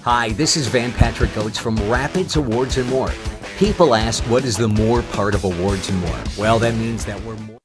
Hi, this is Van Patrick Oates from Rapids Awards and More. People ask, what is the more part of awards and more? Well, that means that we're more.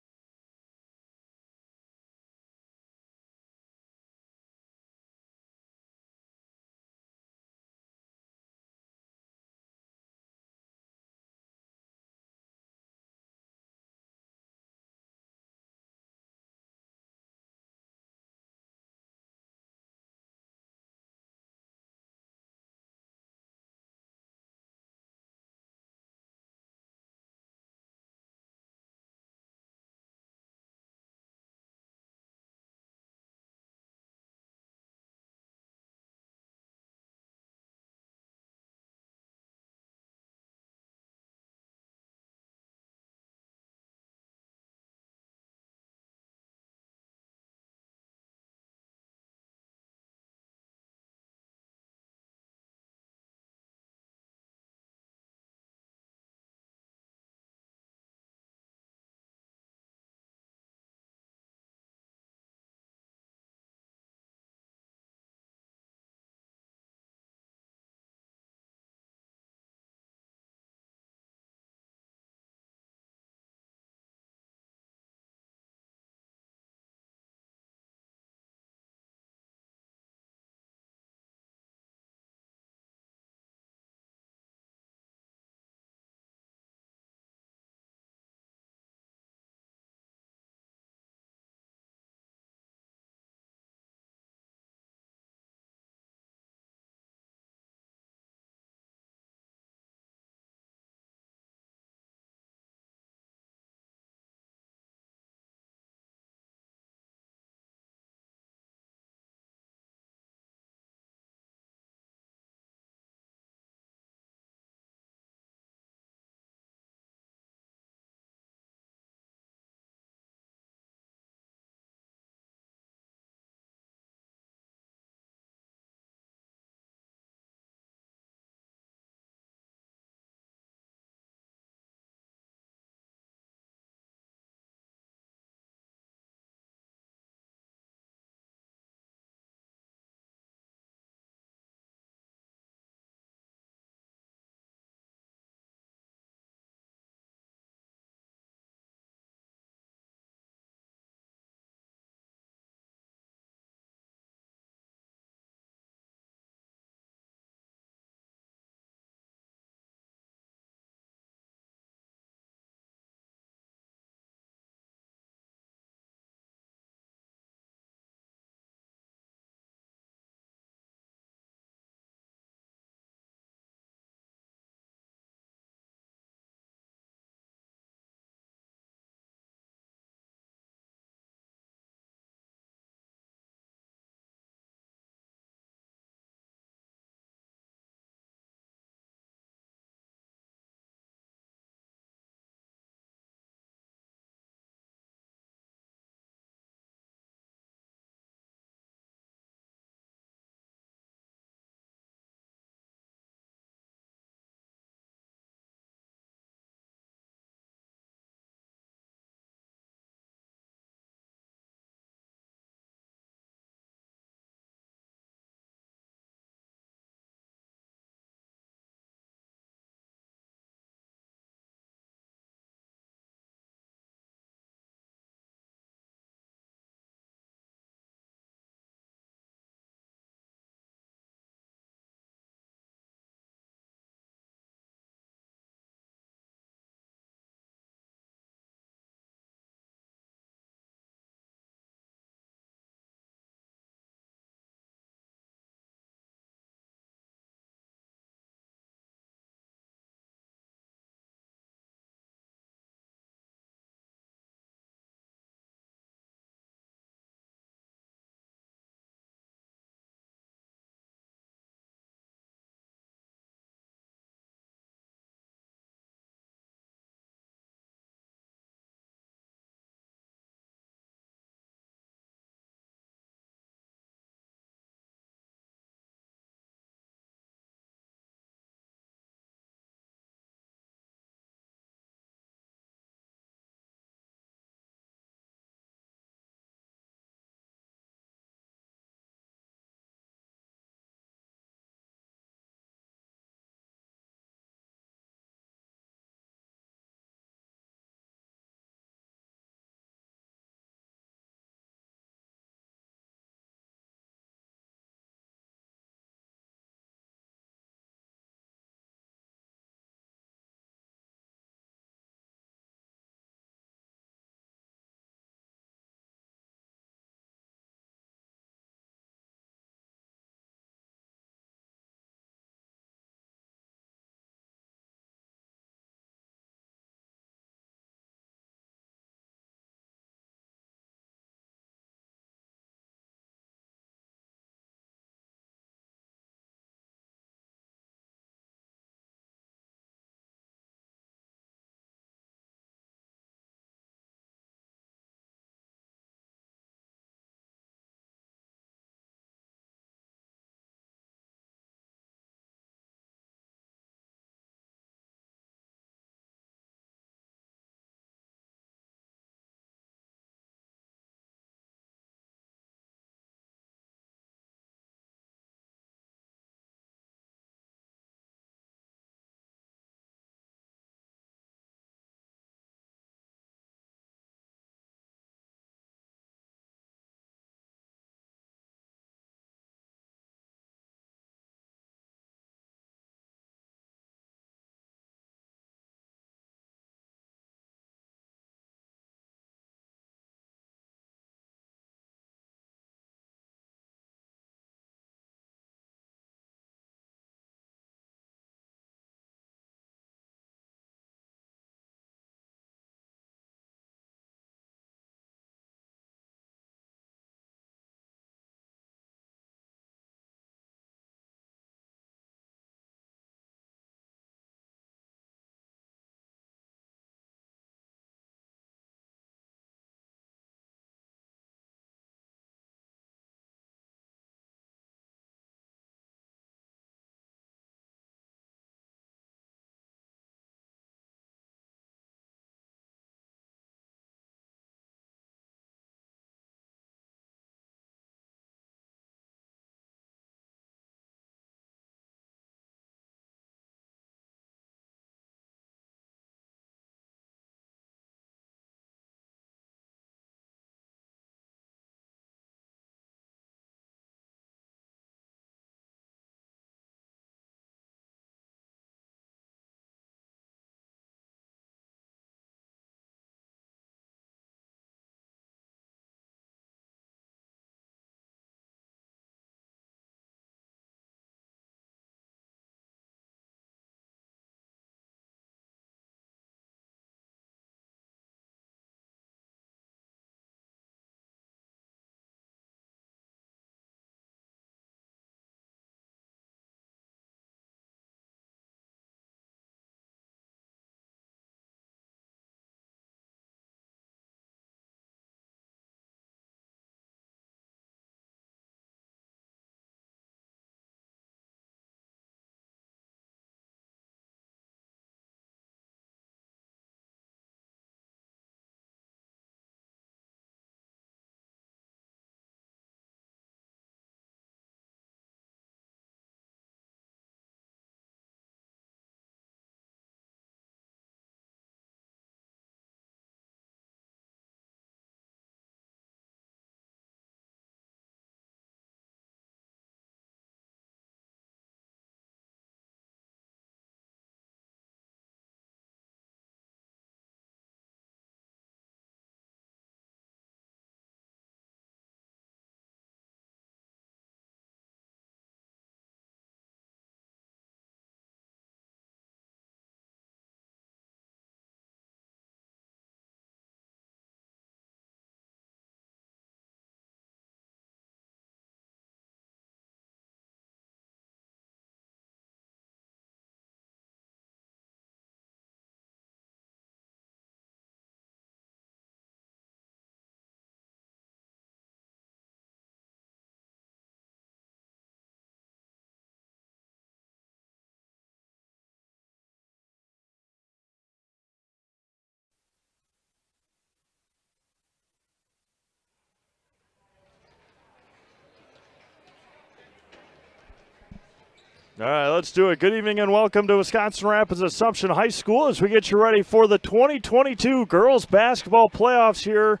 All right, let's do it. Good evening and welcome to Wisconsin Rapids Assumption High School as we get you ready for the 2022 girls basketball playoffs here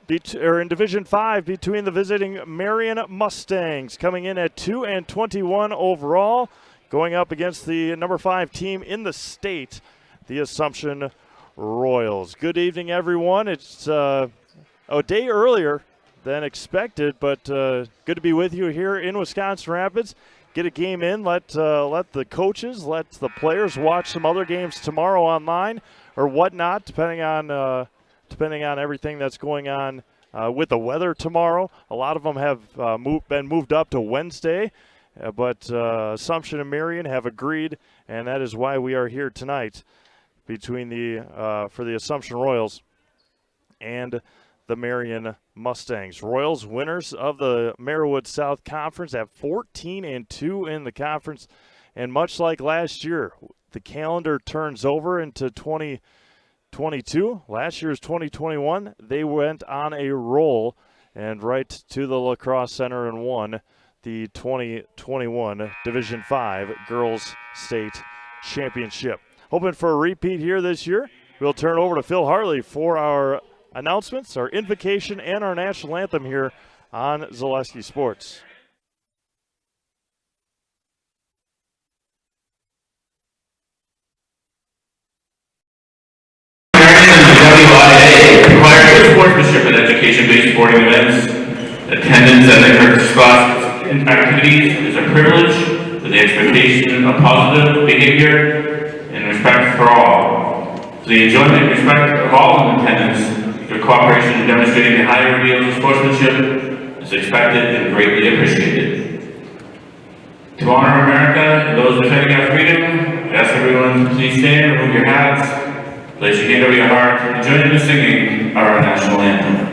in Division 5 between the visiting Marion Mustangs, coming in at 2-21 overall, going up against the number 5 team in the state, the Assumption Royals. Good evening, everyone. It's a day earlier than expected, but good to be with you here in Wisconsin Rapids. Get a game in, let the coaches, let the players watch some other games tomorrow online or whatnot, depending on everything that's going on with the weather tomorrow. A lot of them have been moved up to Wednesday, but Assumption and Marion have agreed, and that is why we are here tonight between for the Assumption Royals and the Marion Mustangs. Royals winners of the Marywood South Conference at 14-2 in the conference, and much like last year, the calendar turns over into 2022. Last year's 2021, they went on a roll and right to the Lacrosse Center and won the 2021 Division 5 Girls State Championship. Hoping for a repeat here this year. We'll turn over to Phil Hartley for our announcements, our invocation, and our national anthem here on Zaleski Sports. WIAA requires good sportsmanship and education-based sporting events. Attendance at the sports activities is a privilege with the expectation of positive behavior and respect for all. For the enjoyment and respect of all in attendance, your cooperation in demonstrating the high ideals of sportsmanship is expected and greatly appreciated. To honor America and those defending our freedom, I ask everyone to please stand, remove your hats, place your hand over your heart, and join in the singing of our national anthem.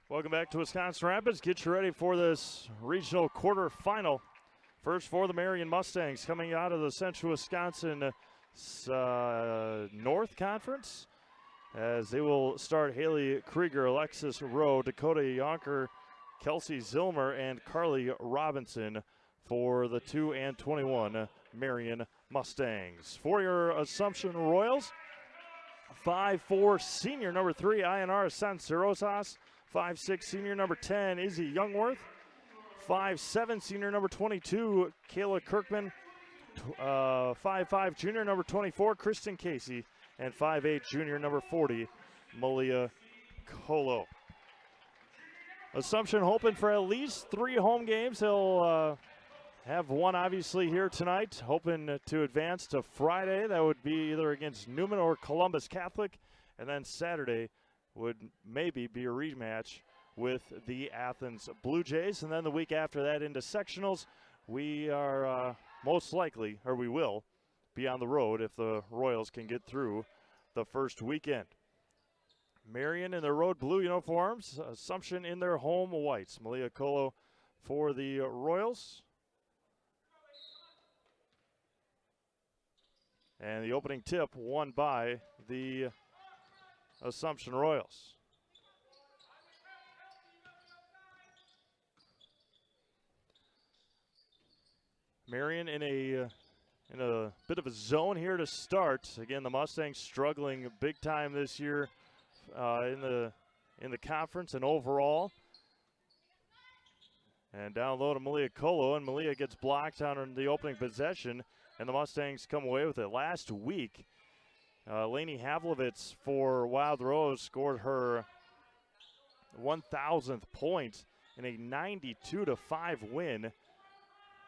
Welcome back to Wisconsin Rapids. Get you ready for this regional quarterfinal. First for the Marion Mustangs, coming out of the Central Wisconsin North Conference, as they will start Haley Krieger, Alexis Rowe, Dakota Yonker, Kelsey Zilmer, and Carly Robinson for the 2-21 Marion Mustangs. For your Assumption Royals, 5'4" senior number 3, INR Sancerosas. 5'6" senior number 10, Izzy Youngworth. 5'7" senior number 22, Kayla Kirkman. 5'5" junior number 24, Kristen Casey. And 5'8" junior number 40, Malia Colo. Assumption hoping for at least 3 home games. They'll have one obviously here tonight, hoping to advance to Friday. That would be either against Newman or Columbus Catholic. And then Saturday would maybe be a rematch with the Athens Blue Jays. And then the week after that into sectionals, we are most likely, or we will, be on the road if the Royals can get through the first weekend. Marion in their road blue uniforms, Assumption in their home whites. Malia Colo for the Royals. And the opening tip won by the Assumption Royals. Marion in a bit of a zone here to start. Again, the Mustangs struggling big time this year in the conference and overall. And down low to Malia Colo, and Malia gets blocked on the opening possession, and the Mustangs come away with it. Last week, Lainey Havlovitz for Wild Rose scored her 1,000th point in a 92-5 win.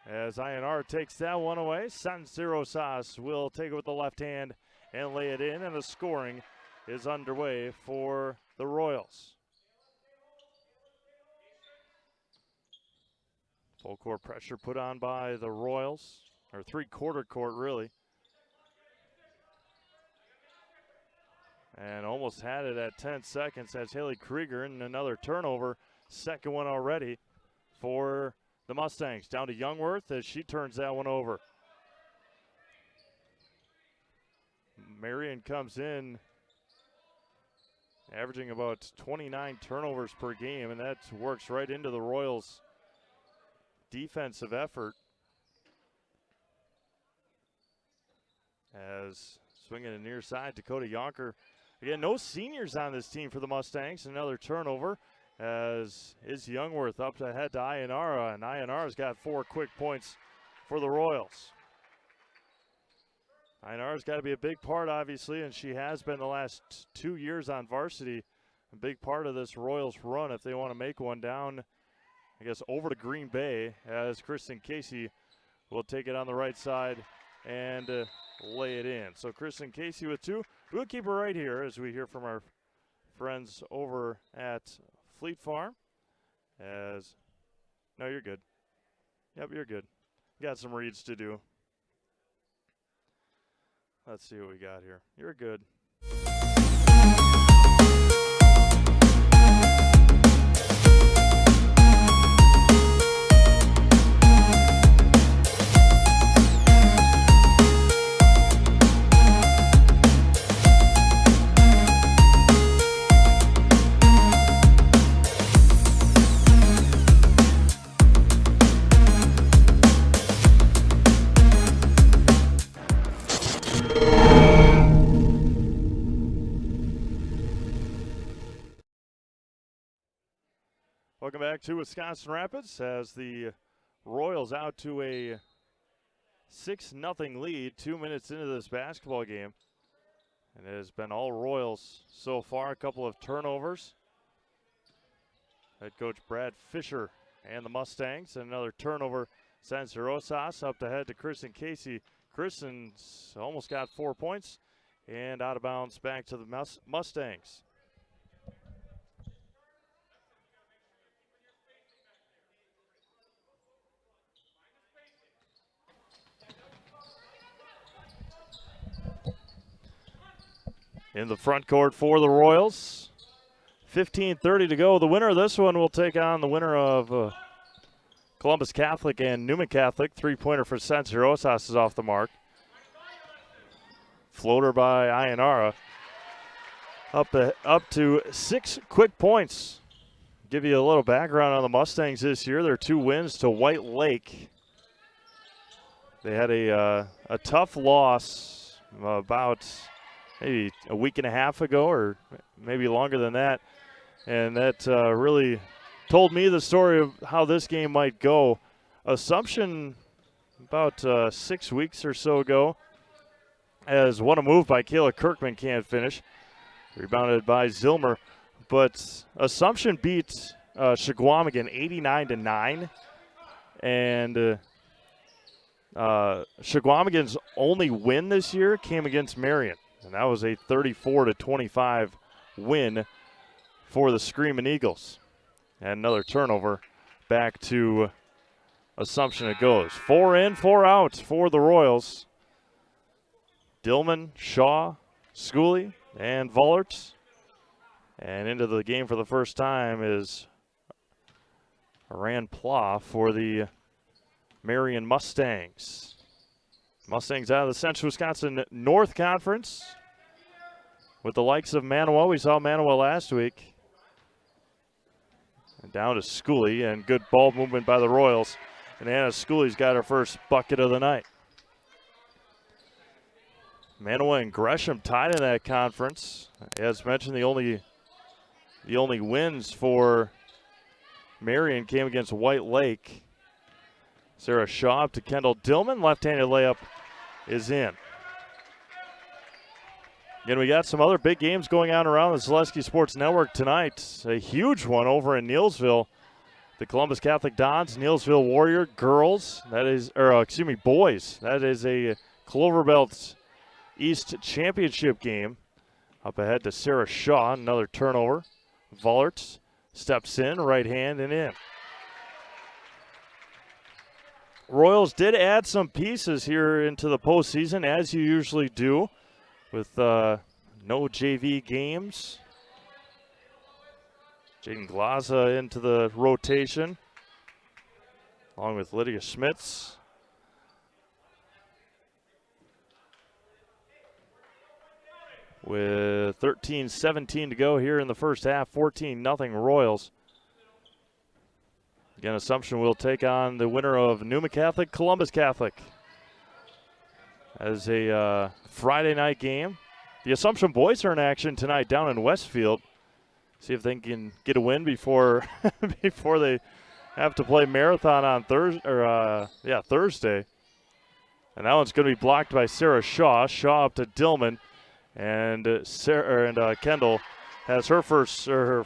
As INR takes that one away, San Rosas will take it with the left hand and lay it in, and the scoring is underway for the Royals. Full court pressure put on by the Royals, or three-quarter court really. And almost had it at 10 seconds as Haley Krieger, and another turnover, second one already for the Mustangs. Down to Youngworth as she turns that one over. Marion comes in averaging about 29 turnovers per game, and that works right into the Royals' defensive effort. As swinging to near side, Dakota Yonker. Again, no seniors on this team for the Mustangs. Another turnover as is Youngworth up ahead to Ayanara, and Ayanara's got 4 quick points for the Royals. Ayanara's got to be a big part, obviously, and she has been the last 2 years on varsity. A big part of this Royals run if they want to make one down, I guess, over to Green Bay, as Kristen Casey will take it on the right side and lay it in. So Kristen Casey with 2. We'll keep her right here as we hear from our friends over at Fleet Farm. No, you're good. Yep, you're good. Got some reads to do. Let's see what we got here. You're good. Welcome back to Wisconsin Rapids as the Royals out to a 6-0 lead 2 minutes into this basketball game. And it has been all Royals so far. A couple of turnovers. Head coach Brad Fisher and the Mustangs. And another turnover. San Rosas up the head to Kristen Casey. Kristen's almost got 4 points. And out of bounds back to the Mustangs. In the front court for the Royals. 15:30 to go. The winner of this one will take on the winner of Columbus Catholic and Newman Catholic. 3-pointer for San Rosas is off the mark. Floater by Ayanara. Up to 6 quick points. Give you a little background on the Mustangs this year. Their 2 wins to White Lake. They had a tough loss about maybe a week and a half ago, or maybe longer than that. And that really told me the story of how this game might go. Assumption, about 6 weeks or so ago, as won a move by Kayla Kirkman, can't finish. Rebounded by Zilmer. But Assumption beat Shawamigan 89-9. And Shawamigan's only win this year came against Marion. And that was a 34-25 win for the Screaming Eagles. And another turnover back to Assumption it goes. 4 in, 4 out for the Royals. Dillman, Shaw, Schooley, and Vollert. And into the game for the first time is Aran Pla for the Marion Mustangs. Mustangs out of the Central Wisconsin North Conference with the likes of Manawa. We saw Manawa last week. And down to Schooley, and good ball movement by the Royals. And Anna Schooley's got her first bucket of the night. Manawa and Gresham tied in that conference. As mentioned, the only wins for Marion came against White Lake. Sarah Shaw up to Kendall Dillman. Left-handed layup is in. Again, we got some other big games going on around the Zaleski Sports Network tonight. A huge one over in Neillsville. The Columbus Catholic Dons, Neillsville Warrior girls. Boys. That is a Cloverbelt East Championship game. Up ahead to Sarah Shaw. Another turnover. Vollert steps in, right hand and in. Royals did add some pieces here into the postseason, as you usually do, with no JV games. Jaden Glaza into the rotation, along with Lydia Schmitz. With 13-17 to go here in the first half, 14-0 Royals. Again, Assumption will take on the winner of Newman Catholic, Columbus Catholic, as a Friday night game. The Assumption boys are in action tonight down in Westfield. See if they can get a win before before they have to play Marathon on Thursday. And that one's going to be blocked by Sarah Shaw. Shaw up to Dillman. And Kendall has her first 4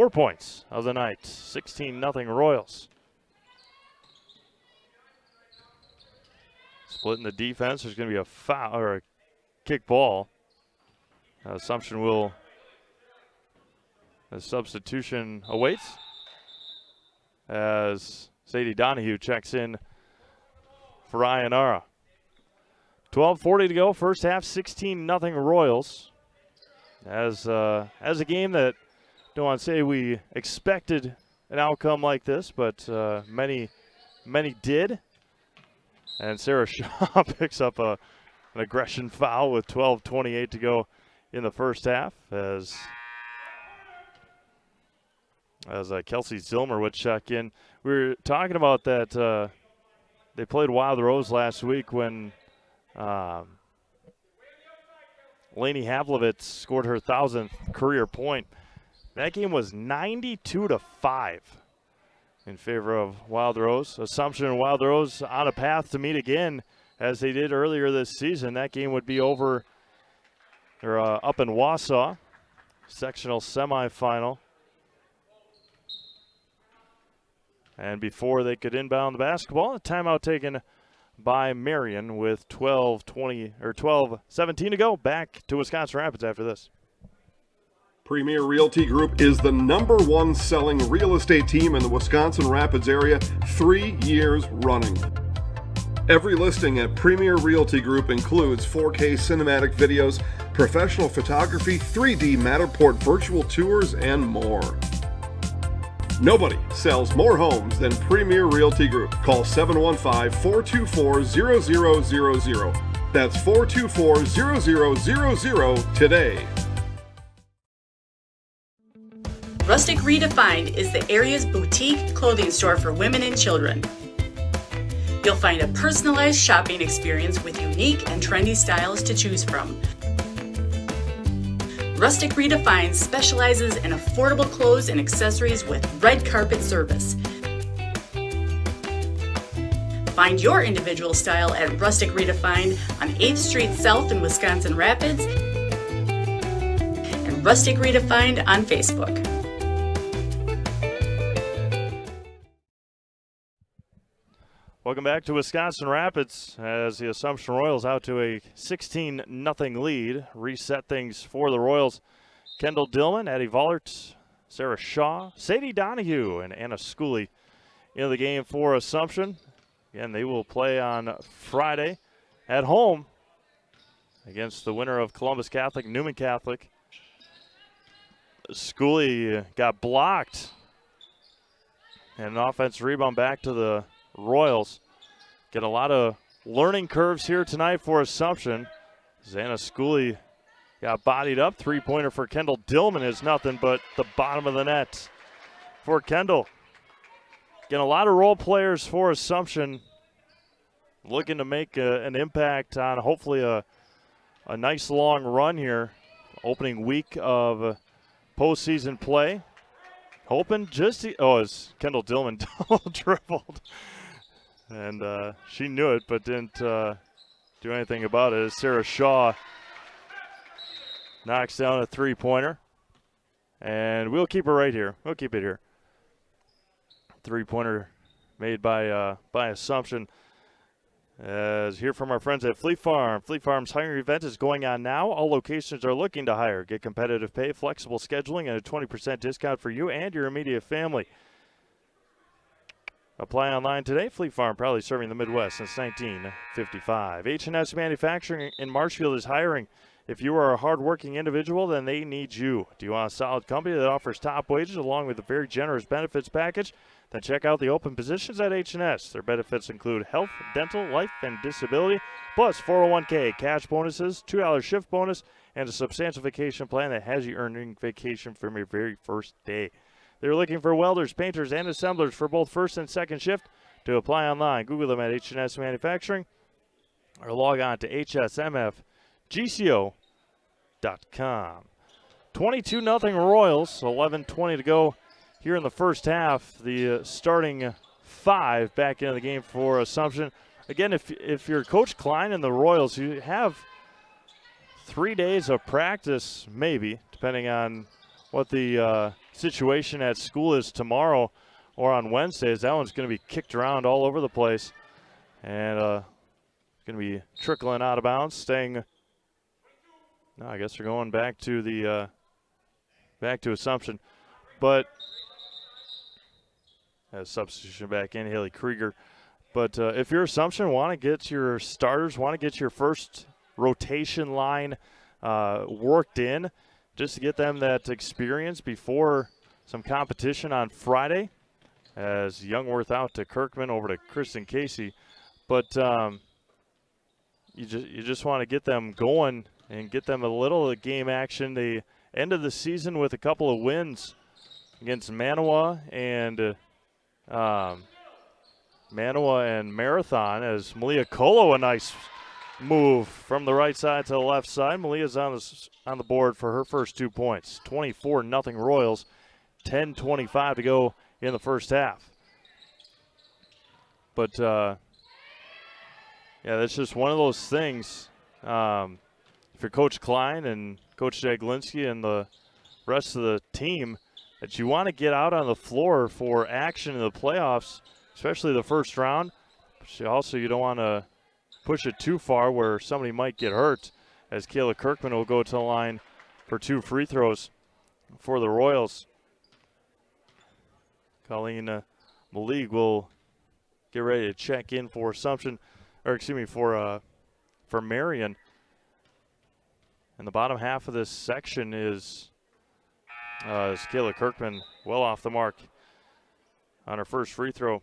points of the night. 16-0 Royals. Splitting the defense. There's going to be a foul or a kick ball. Assumption will. A substitution awaits as Sadie Donahue checks in for Ionara. 12:40 to go, first half, 16-0 Royals. As a game that, don't want to say we expected an outcome like this, but many did. And Sarah Shaw picks up an aggression foul with 12:28 to go in the first half, as Kelsey Zilmer would check in. We were talking about that they played Wild Rose last week when Lainey Havlovitz scored her 1,000th career point. That game was 92-5 in favor of Wild Rose. Assumption and Wild Rose on a path to meet again as they did earlier this season. That game would be over or up in Wausau, sectional semifinal. And before they could inbound the basketball, a timeout taken by Marion with 12:17 to go. Back to Wisconsin Rapids after this. Premier Realty Group is the #1 selling real estate team in the Wisconsin Rapids area 3 years running. Every listing at Premier Realty Group includes 4K cinematic videos, professional photography, 3D Matterport virtual tours, and more. Nobody sells more homes than Premier Realty Group. Call 715-424-0000. That's 424-0000 today. Rustic Redefined is the area's boutique clothing store for women and children. You'll find a personalized shopping experience with unique and trendy styles to choose from. Rustic Redefined specializes in affordable clothes and accessories with red carpet service. Find your individual style at Rustic Redefined on 8th Street South in Wisconsin Rapids and Rustic Redefined on Facebook. Welcome back to Wisconsin Rapids as the Assumption Royals out to a 16-0 lead. Reset things for the Royals. Kendall Dillman, Addie Vollert, Sarah Shaw, Sadie Donahue, and Anna Schooley in the game for Assumption. Again, they will play on Friday at home against the winner of Columbus Catholic, Newman Catholic. Schooley got blocked. And an offense rebound back to the Royals. Get a lot of learning curves here tonight for Assumption. Xana Schooley got bodied up. Three-pointer for Kendall Dillman is nothing but the bottom of the net for Kendall. Getting a lot of role players for Assumption. Looking to make an impact on hopefully a nice long run here. Opening week of postseason play. Hoping just as Kendall Dillman double dribbled. And she knew it but didn't do anything about it. As Sarah Shaw knocks down a three-pointer. And we'll keep it right here. We'll keep it here. Three-pointer made by Assumption. As hear from our friends at Fleet Farm. Fleet Farm's hiring event is going on now. All locations are looking to hire. Get competitive pay, flexible scheduling, and a 20% discount for you and your immediate family. Apply online today. Fleet Farm, proudly serving the Midwest since 1955. H&S Manufacturing in Marshfield is hiring. If you are a hardworking individual, then they need you. Do you want a solid company that offers top wages along with a very generous benefits package? Then check out the open positions at H&S. Their benefits include health, dental, life, and disability, plus 401k, cash bonuses, $2 shift bonus, and a substantial vacation plan that has you earning vacation from your very first day. They're looking for welders, painters, and assemblers for both first and second shift. To apply online, Google them at H&S Manufacturing or log on to hsmfgco.com. 22-0 Royals, 11:20 to go here in the first half. The starting five back into the game for Assumption. Again, if you're Coach Klein and the Royals, you have 3 days of practice, maybe, depending on what the situation at school is tomorrow or on Wednesdays. That one's going to be kicked around all over the place. And going to be trickling out of bounds, staying. No, I guess they're going back to the back to Assumption. But as substitution back in, Haley Krieger. But if you're Assumption, want to get your starters, want to get your first rotation line worked in, just to get them that experience before some competition on Friday, as Youngworth out to Kirkman, over to Kristen Casey. But you just want to get them going and get them a little game action. They ended the season with a couple of wins against Manawa and Marathon, as Malia Colo, a nice move from the right side to the left side. Malia's on the board for her first 2 points. 24-0 Royals, 10:25 to go in the first half. But yeah, that's just one of those things. If you're Coach Klein and Coach Jaglinski and the rest of the team, that you want to get out on the floor for action in the playoffs, especially the first round. But also, you don't want to push it too far where somebody might get hurt, as Kayla Kirkman will go to the line for 2 free throws for the Royals. Colleen Malik will get ready to check in for Assumption, or excuse me, for Marion. And the bottom half of this section is Kayla Kirkman well off the mark on her first free throw.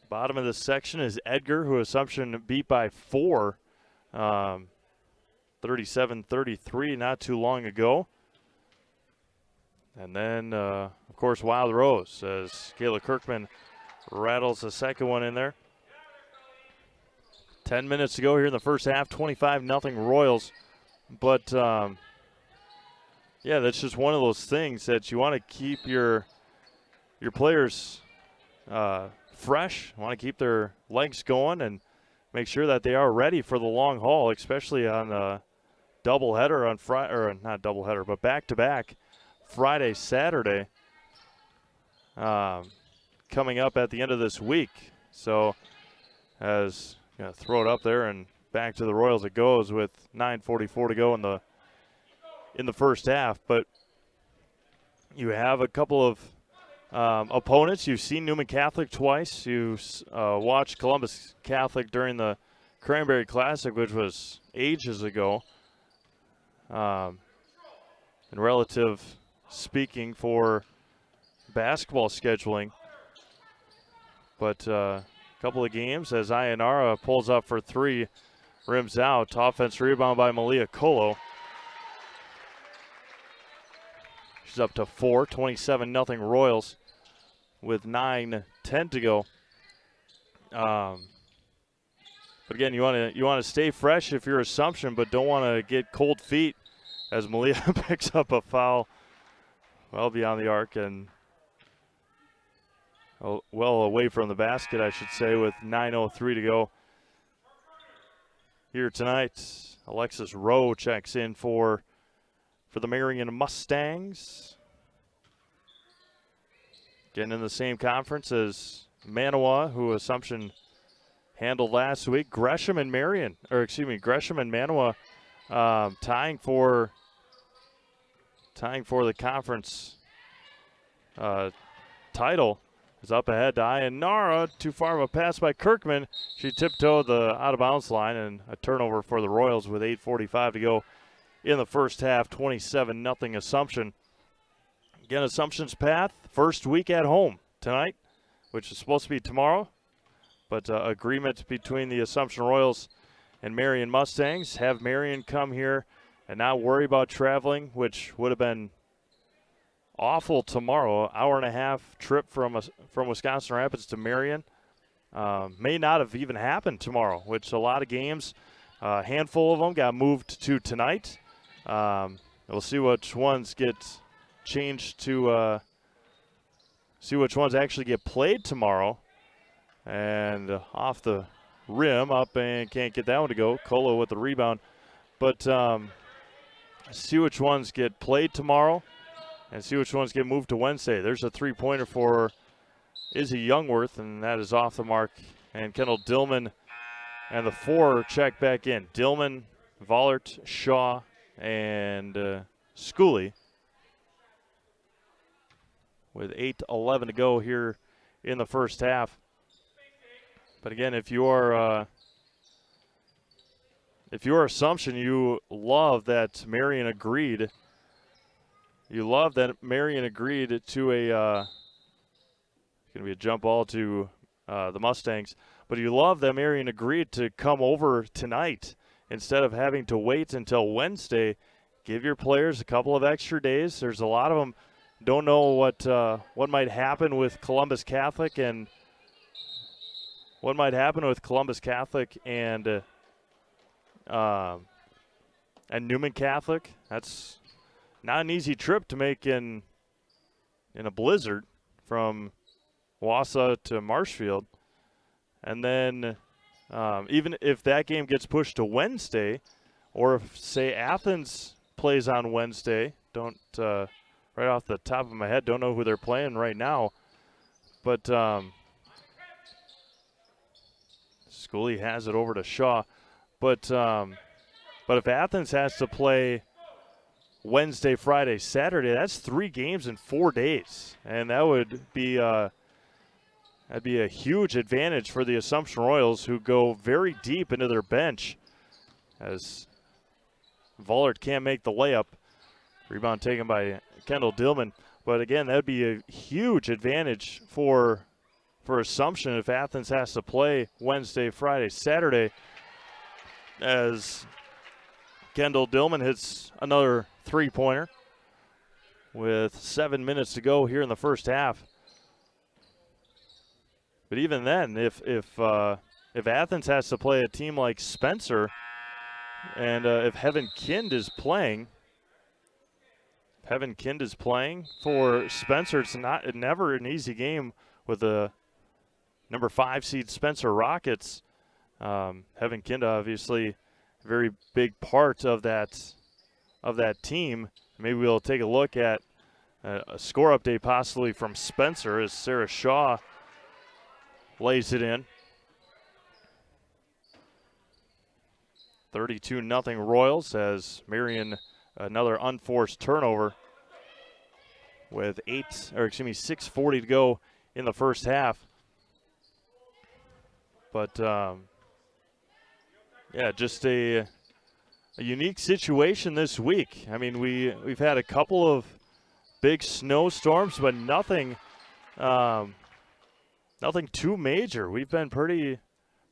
Bottom of this section is Edgar, who Assumption beat by 4, 37-33 not too long ago. And then, of course, Wild Rose, as Kayla Kirkman rattles the second one in there. 10 minutes to go here in the first half, 25-0 Royals. But, yeah, that's just one of those things that you want to keep your players fresh, want to keep their legs going and make sure that they are ready for the long haul, especially on a doubleheader on Friday, or not doubleheader, but back-to-back Friday, Saturday coming up at the end of this week. So as throw it up there and back to the Royals it goes with 9:44 to go in the first half. But you have a couple of opponents. You've seen Newman Catholic twice. You watched Columbus Catholic during the Cranberry Classic, which was ages ago, in relative speaking for basketball scheduling. But a couple of games as Ionara pulls up for three, rims out. Offense rebound by Malia Colo. She's up to 4, 27-0 Royals with 9:10 to go. But again, you want to stay fresh if you're Assumption, but don't want to get cold feet as Malia picks up a foul well beyond the arc and well away from the basket, I should say, with 9:03 to go. Here tonight, Alexis Rowe checks in for the Marion Mustangs. Getting in the same conference as Manawa, who Assumption handled last week. Gresham and Manawa tying for the conference title. Is up ahead to Ionara. Too far of a pass by Kirkman. She tiptoed the out-of-bounds line, and a turnover for the Royals with 8:45 to go in the first half. 27-0 Assumption. Again, Assumption's path, first week at home tonight, which is supposed to be tomorrow. But agreement between the Assumption Royals and Marion Mustangs. Have Marion come here and not worry about traveling, which would have been awful tomorrow. Hour-and-a-half trip from Wisconsin Rapids to Marion. May not have even happened tomorrow, which a lot of games, a handful of them got moved to tonight. We'll see which ones get changed to see which ones actually get played tomorrow. And off the rim, up and can't get that one to go. Colo with the rebound. But see which ones get played tomorrow and see which ones get moved to Wednesday. There's a three-pointer for Izzy Youngworth, and that is off the mark. And Kendall Dillman and the four check back in. Dillman, Vollert, Shaw, and Schooley. With 8:11 to go here in the first half. But again, if you're Assumption, you love that Marion agreed. You love that Marion agreed to a it's going to be a jump ball to the Mustangs. But you love that Marion agreed to come over tonight instead of having to wait until Wednesday. Give your players a couple of extra days. There's a lot of them don't know what might happen with Columbus Catholic and Newman Catholic. That's not an easy trip to make in a blizzard from Wausau to Marshfield. And then even if that game gets pushed to Wednesday, or if, say, Athens plays on Wednesday, right off the top of my head, don't know who they're playing right now. But Schooley has it over to Shaw. But if Athens has to play Wednesday, Friday, Saturday, that's 3 games in 4 days. And that would be that'd be a huge advantage for the Assumption Royals, who go very deep into their bench as Vollert can't make the layup. Rebound taken by Kendall Dillman. But again, that would be a huge advantage for Assumption if Athens has to play Wednesday, Friday, Saturday, as Kendall Dillman hits another three-pointer with 7 minutes to go here in the first half. But even then, if Athens has to play a team like Spencer, and if Heaven Kind is playing for Spencer, it's never an easy game with the number 5 seed Spencer Rockets. Heaven Kind, obviously, a very big part of that team. Maybe we'll take a look at a score update possibly from Spencer as Sarah Shaw lays it in. 32-0 Royals as Marion another unforced turnover with 6:40 to go in the first half. But yeah, just a unique situation this week. I mean, we've had a couple of big snowstorms, but nothing too major. We've been pretty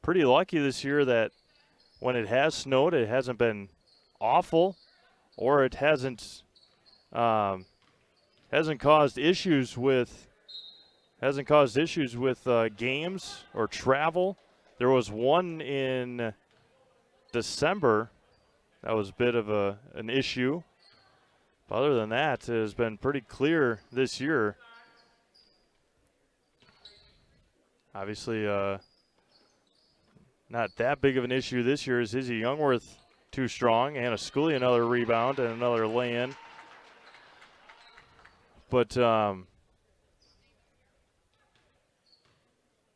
lucky this year that when it has snowed, it hasn't been awful, or it hasn't caused issues with games or travel. There was one in December that was a bit of an issue. But other than that, it has been pretty clear this year. Obviously, not that big of an issue this year. Is Izzy Youngworth too strong? Anna Schooley another rebound and another lay-in. But, yeah,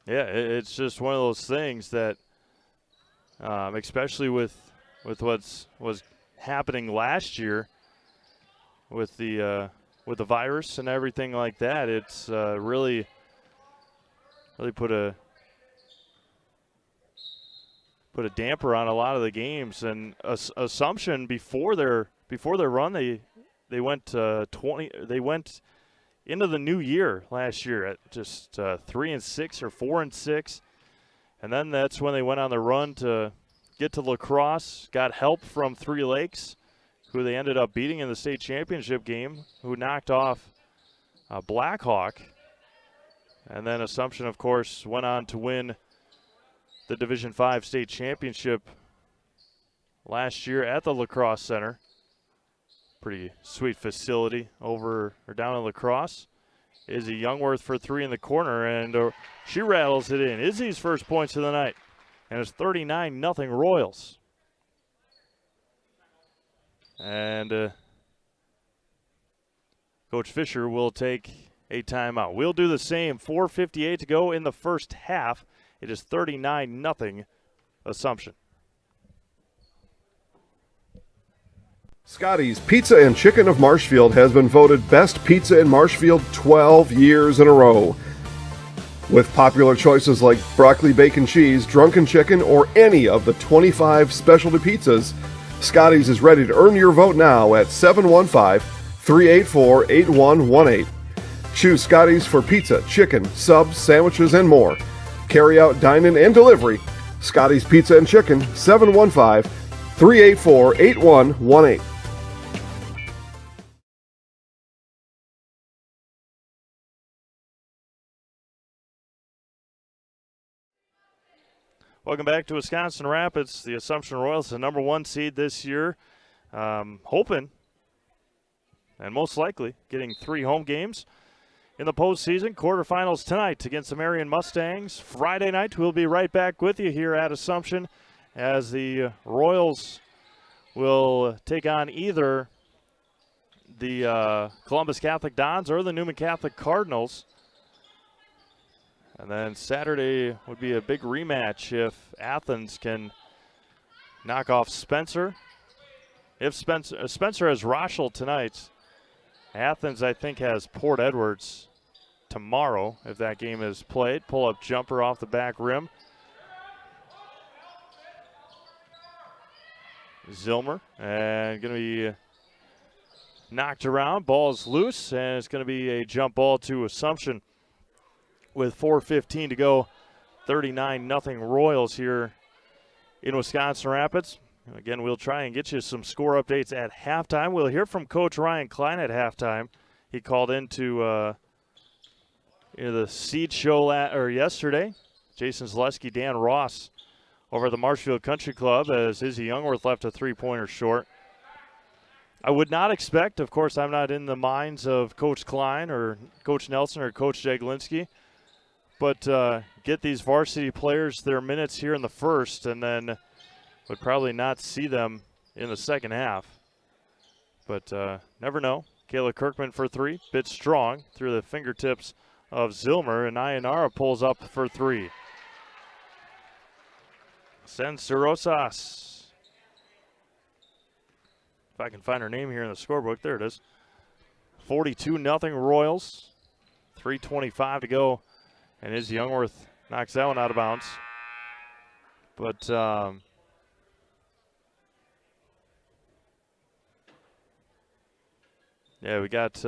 it's just one of those things that, especially with was happening last year with the virus and everything like that, it's really put a damper on a lot of the games. And Assumption before their run, they went 20. They went into the new year last year at just 3-6 or 4-6, and then that's when they went on the run to get to lacrosse. Got help from Three Lakes, who they ended up beating in the state championship game, who knocked off Blackhawk. And then Assumption, of course, went on to win the Division V state championship last year at the Lacrosse Center. Pretty sweet facility over or down in Lacrosse. Izzy Youngworth for three in the corner, and she rattles it in. Izzy's first points of the night, and it's 39-0 Royals. And Coach Fisher will take a timeout. We'll do the same. 4:58 to go in the first half. It is 39-0 Assumption. Scotty's Pizza and Chicken of Marshfield has been voted Best Pizza in Marshfield 12 years in a row. With popular choices like broccoli bacon cheese, drunken chicken, or any of the 25 specialty pizzas, Scotty's is ready to earn your vote now at 715-384-8118. Choose Scotty's for pizza, chicken, subs, sandwiches, and more. Carry out, dine-in, and delivery. Scotty's Pizza and Chicken, 715-384-8118. Welcome back to Wisconsin Rapids. The Assumption Royals, the number 1 seed this year, hoping and most likely getting 3 home games in the postseason. Quarterfinals tonight against the Marion Mustangs. Friday night, we'll be right back with you here at Assumption as the Royals will take on either the Columbus Catholic Dons or the Newman Catholic Cardinals. And then Saturday would be a big rematch if Athens can knock off Spencer. If Spencer has Rochelle tonight, Athens, I think, has Port Edwards tomorrow if that game is played. Pull-up jumper off the back rim. Zilmer, and going to be knocked around. Ball's loose, and it's going to be a jump ball to Assumption with 4:15 to go. 39-0 Royals here in Wisconsin Rapids. Again, we'll try and get you some score updates at halftime. We'll hear from Coach Ryan Klein at halftime. He called into the Seed Show yesterday. Jason Zaleski, Dan Ross over at the Marshfield Country Club as Izzy Youngworth left a three-pointer short. I would not expect, of course, I'm not in the minds of Coach Klein or Coach Nelson or Coach Jaglinski, but get these varsity players their minutes here in the first and then would probably not see them in the second half. But never know. Kayla Kirkman for three, bit strong through the fingertips of Zilmer, and Ayanara pulls up for three. Sensorosas. If I can find her name here in the scorebook, there it is. 42-0 Royals. 3:25 to go, and Izzy Youngworth knocks that one out of bounds. But Yeah, we got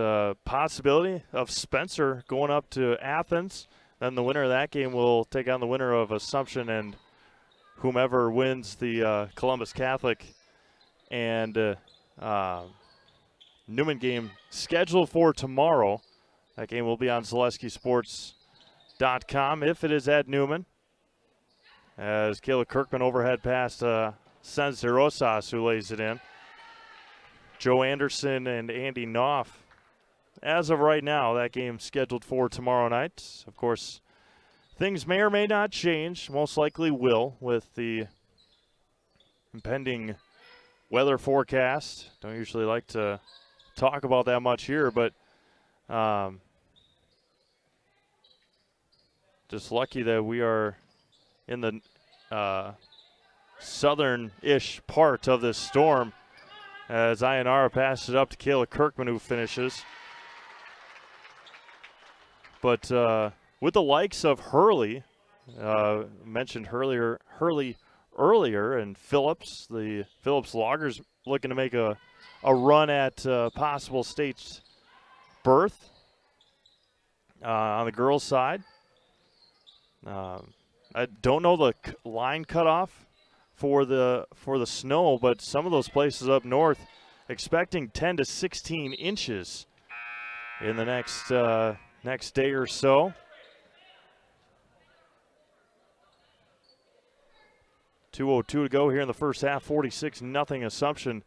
possibility of Spencer going up to Athens. Then the winner of that game will take on the winner of Assumption and whomever wins the Columbus Catholic and Newman game scheduled for tomorrow. That game will be on ZaleskiSports.com if it is at Newman. As Kayla Kirkman overhead pass to Sense Rosas, who lays it in. Joe Anderson and Andy Knopf. As of right now, that game scheduled for tomorrow night. Of course, things may or may not change. Most likely will with the impending weather forecast. Don't usually like to talk about that much here, but just lucky that we are in the southern-ish part of this storm. As Ionara passes it up to Kayla Kirkman, who finishes. But with the likes of Hurley, mentioned Hurley earlier, and Phillips, the Phillips Loggers looking to make a run at possible state berth on the girls' side. I don't know the line cutoff for the snow, but some of those places up north expecting 10 to 16 inches in the next day or so. 2:02 to go here in the first half, 46-0 Assumption.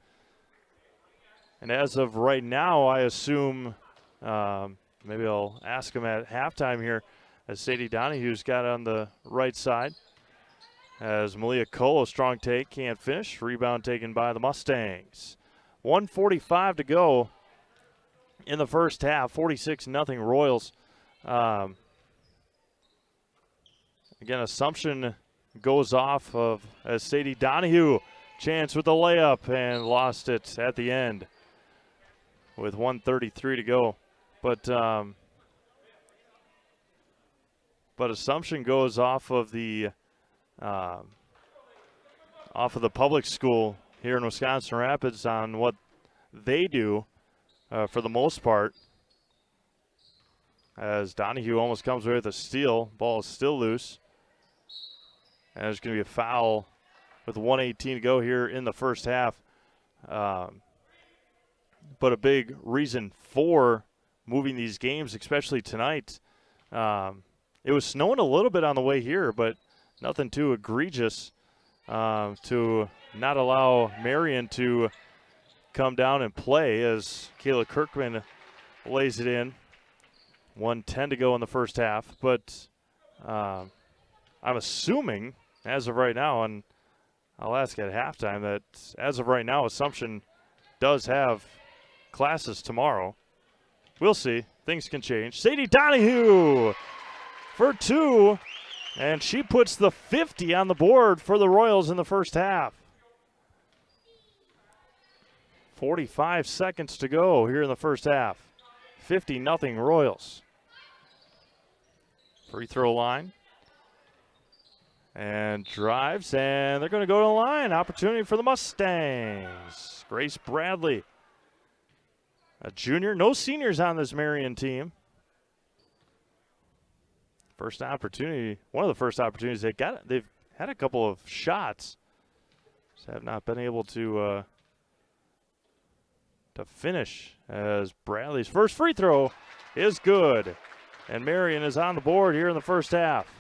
And as of right now, I assume, maybe I'll ask him at halftime here, as Sadie Donahue's got on the right side. As Malia Colo, strong take, can't finish. Rebound taken by the Mustangs. 1:45 to go in the first half, 46-0 Royals. Again, Assumption goes off of as Sadie Donahue. Chance with the layup and lost it at the end with 1:33 to go. But Assumption goes off of the public school here in Wisconsin Rapids on what they do for the most part. As Donahue almost comes away with a steal. Ball is still loose. And there's going to be a foul with 1:18 to go here in the first half. But a big reason for moving these games, especially tonight. It was snowing a little bit on the way here, but nothing too egregious to not allow Marion to come down and play as Kayla Kirkman lays it in. 1:10 to go in the first half. But I'm assuming, as of right now, and I'll ask at halftime, that as of right now, Assumption does have classes tomorrow. We'll see. Things can change. Sadie Donahue for two, and she puts the 50 on the board for the Royals in the first half. 45 seconds to go here in the first half. 50-0 Royals. Free throw line. And drives, and they're going to go to the line. Opportunity for the Mustangs. Grace Bradley, a junior. No seniors on this Marion team. First opportunity, one of the first opportunities they got. They've had a couple of shots. Just have not been able to finish, as Bradley's first free throw is good. And Marion is on the board here in the first half.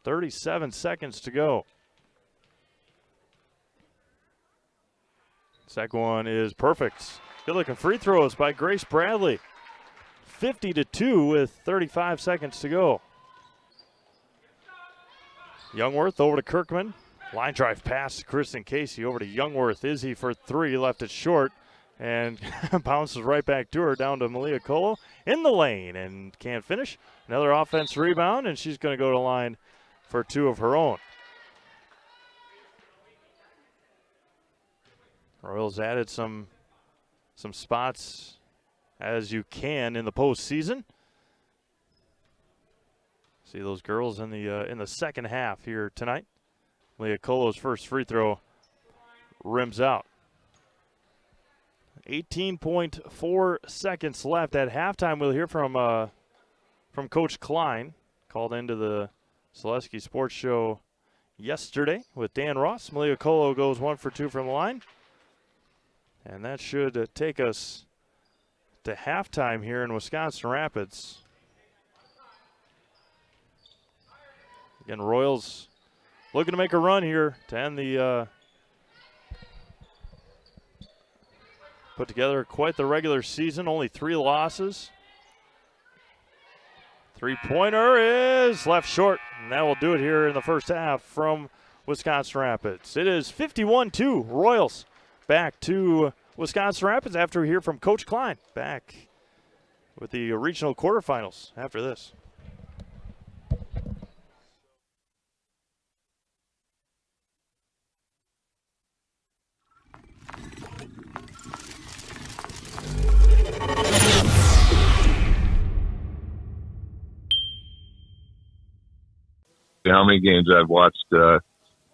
37 seconds to go. Second one is perfect. Good looking free throws by Grace Bradley. 50-2 with 35 seconds to go. Youngworth over to Kirkman. Line drive pass to Kristen Casey over to Youngworth. Izzy for three, left it short. And bounces right back to her, down to Malia Colo in the lane and can't finish. Another offense rebound, and she's going to go to the line for two of her own. Royals added some spots as you can in the postseason. See those girls in the second half here tonight. Leah Colo's first free throw rims out. 18.4 seconds left at halftime. We'll hear from Coach Klein, called into the Selesky Sports Show yesterday with Dan Ross. Malia Colo goes 1 for 2 from the line. And that should take us to halftime here in Wisconsin Rapids. Again, Royals looking to make a run here to end the put together quite the regular season. Only 3 losses. Three-pointer is left short, and that will do it here in the first half from Wisconsin Rapids. It is 51-2. Royals back to Wisconsin Rapids after we hear from Coach Klein. Back with the regional quarterfinals after this. How many games I've watched from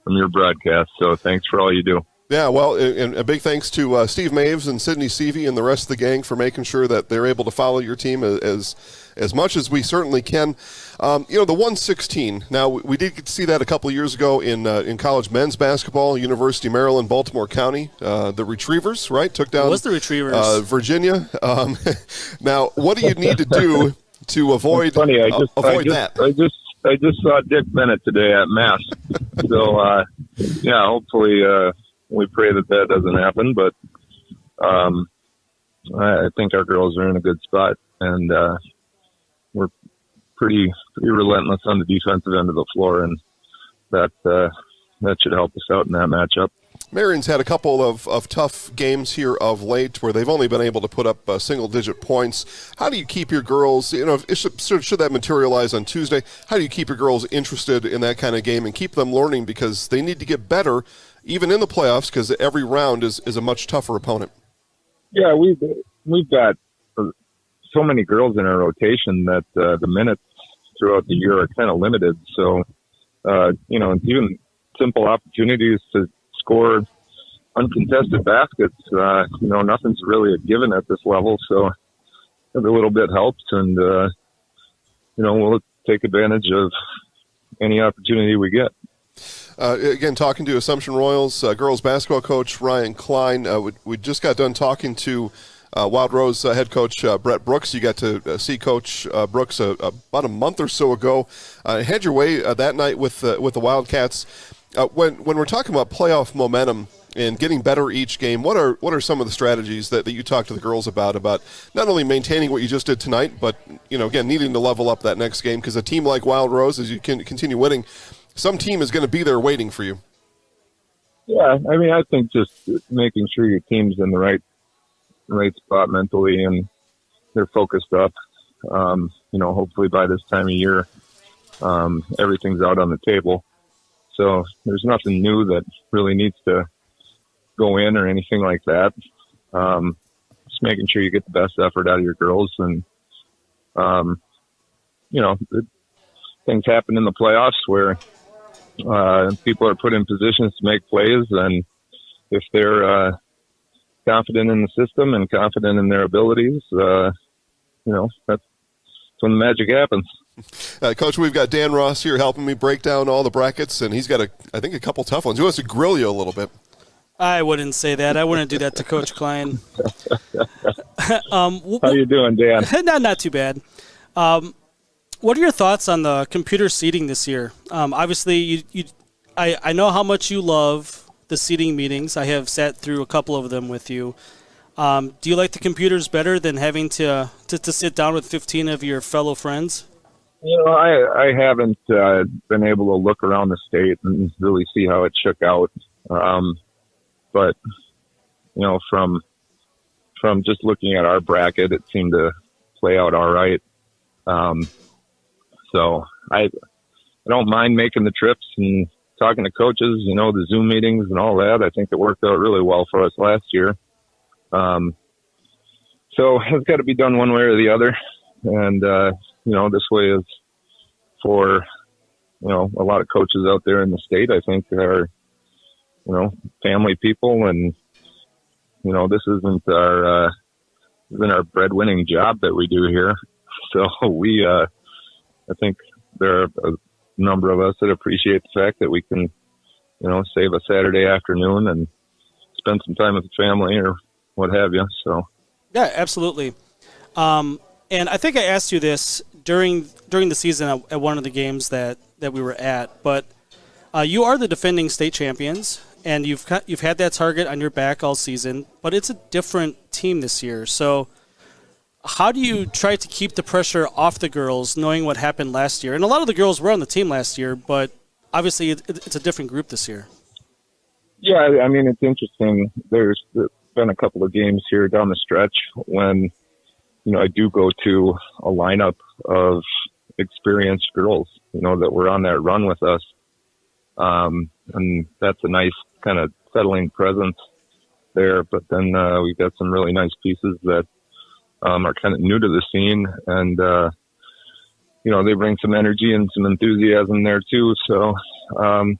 your broadcast, so thanks for all you do. Yeah, well, and a big thanks to Steve Maves and Sydney Seavey and the rest of the gang for making sure that they're able to follow your team as much as we certainly can. The 116, now we did get to see that a couple of years ago in college men's basketball, University of Maryland, Baltimore County. The Retrievers, right, took down the Retrievers. Virginia. Now, what do you need to do to avoid, funny, that? I just saw Dick Bennett today at Mass. So, hopefully we pray that doesn't happen. But I think our girls are in a good spot, and we're pretty relentless on the defensive end of the floor, and that should help us out in that matchup. Marion's had a couple of tough games here of late where they've only been able to put up single-digit points. How do you keep your girls, should that materialize on Tuesday, how do you keep your girls interested in that kind of game and keep them learning, because they need to get better even in the playoffs, because every round is a much tougher opponent? Yeah, we've got so many girls in our rotation that the minutes throughout the year are kind of limited. So, even simple opportunities to score uncontested baskets, nothing's really a given at this level, so every little bit helps, and we'll take advantage of any opportunity we get. Again, talking to Assumption Royals girls basketball coach Ryan Klein. We just got done talking to Wild Rose head coach Brett Brooks. You got to see Coach Brooks about a month or so ago. Had your way that night with the Wildcats. When we're talking about playoff momentum and getting better each game, what are some of the strategies that you talk to the girls about not only maintaining what you just did tonight, but again needing to level up that next game, because a team like Wild Rose, as you can continue winning, some team is going to be there waiting for you. Yeah, I think just making sure your team's in the right spot mentally and they're focused up. Hopefully by this time of year, everything's out on the table. So there's nothing new that really needs to go in or anything like that. Just making sure you get the best effort out of your girls. And, things happen in the playoffs where people are put in positions to make plays. And if they're confident in the system and confident in their abilities, that's when the magic happens. Coach, we've got Dan Ross here helping me break down all the brackets, and he's got I think a couple tough ones. He wants to grill you a little bit. I wouldn't say that. I wouldn't do that to Coach Klein. How you doing, Dan? Not too bad. What are your thoughts on the computer seating this year? Obviously, I know how much you love the seating meetings. I have sat through a couple of them with you. Do you like the computers better than having to sit down with 15 of your fellow friends? I haven't been able to look around the state and really see how it shook out. But, from just looking at our bracket, it seemed to play out all right. So I don't mind making the trips and talking to coaches, the Zoom meetings and all that. I think it worked out really well for us last year. So it's got to be done one way or the other. And, this way is for, a lot of coaches out there in the state, I think are, family people and this isn't our breadwinning job that we do here. So I think there are a number of us that appreciate the fact that we can, save a Saturday afternoon and spend some time with the family or what have you. So. Yeah, absolutely. And I think I asked you this during the season at one of the games that we were at, but you are the defending state champions, and you've had that target on your back all season, but it's a different team this year. So how do you try to keep the pressure off the girls, knowing what happened last year? And a lot of the girls were on the team last year, but obviously it's a different group this year. Yeah, I mean, it's interesting. There's been a couple of games here down the stretch when, I do go to a lineup of experienced girls, that were on that run with us. And that's a nice kind of settling presence there. But then we've got some really nice pieces that are kind of new to the scene, and they bring some energy and some enthusiasm there too. So I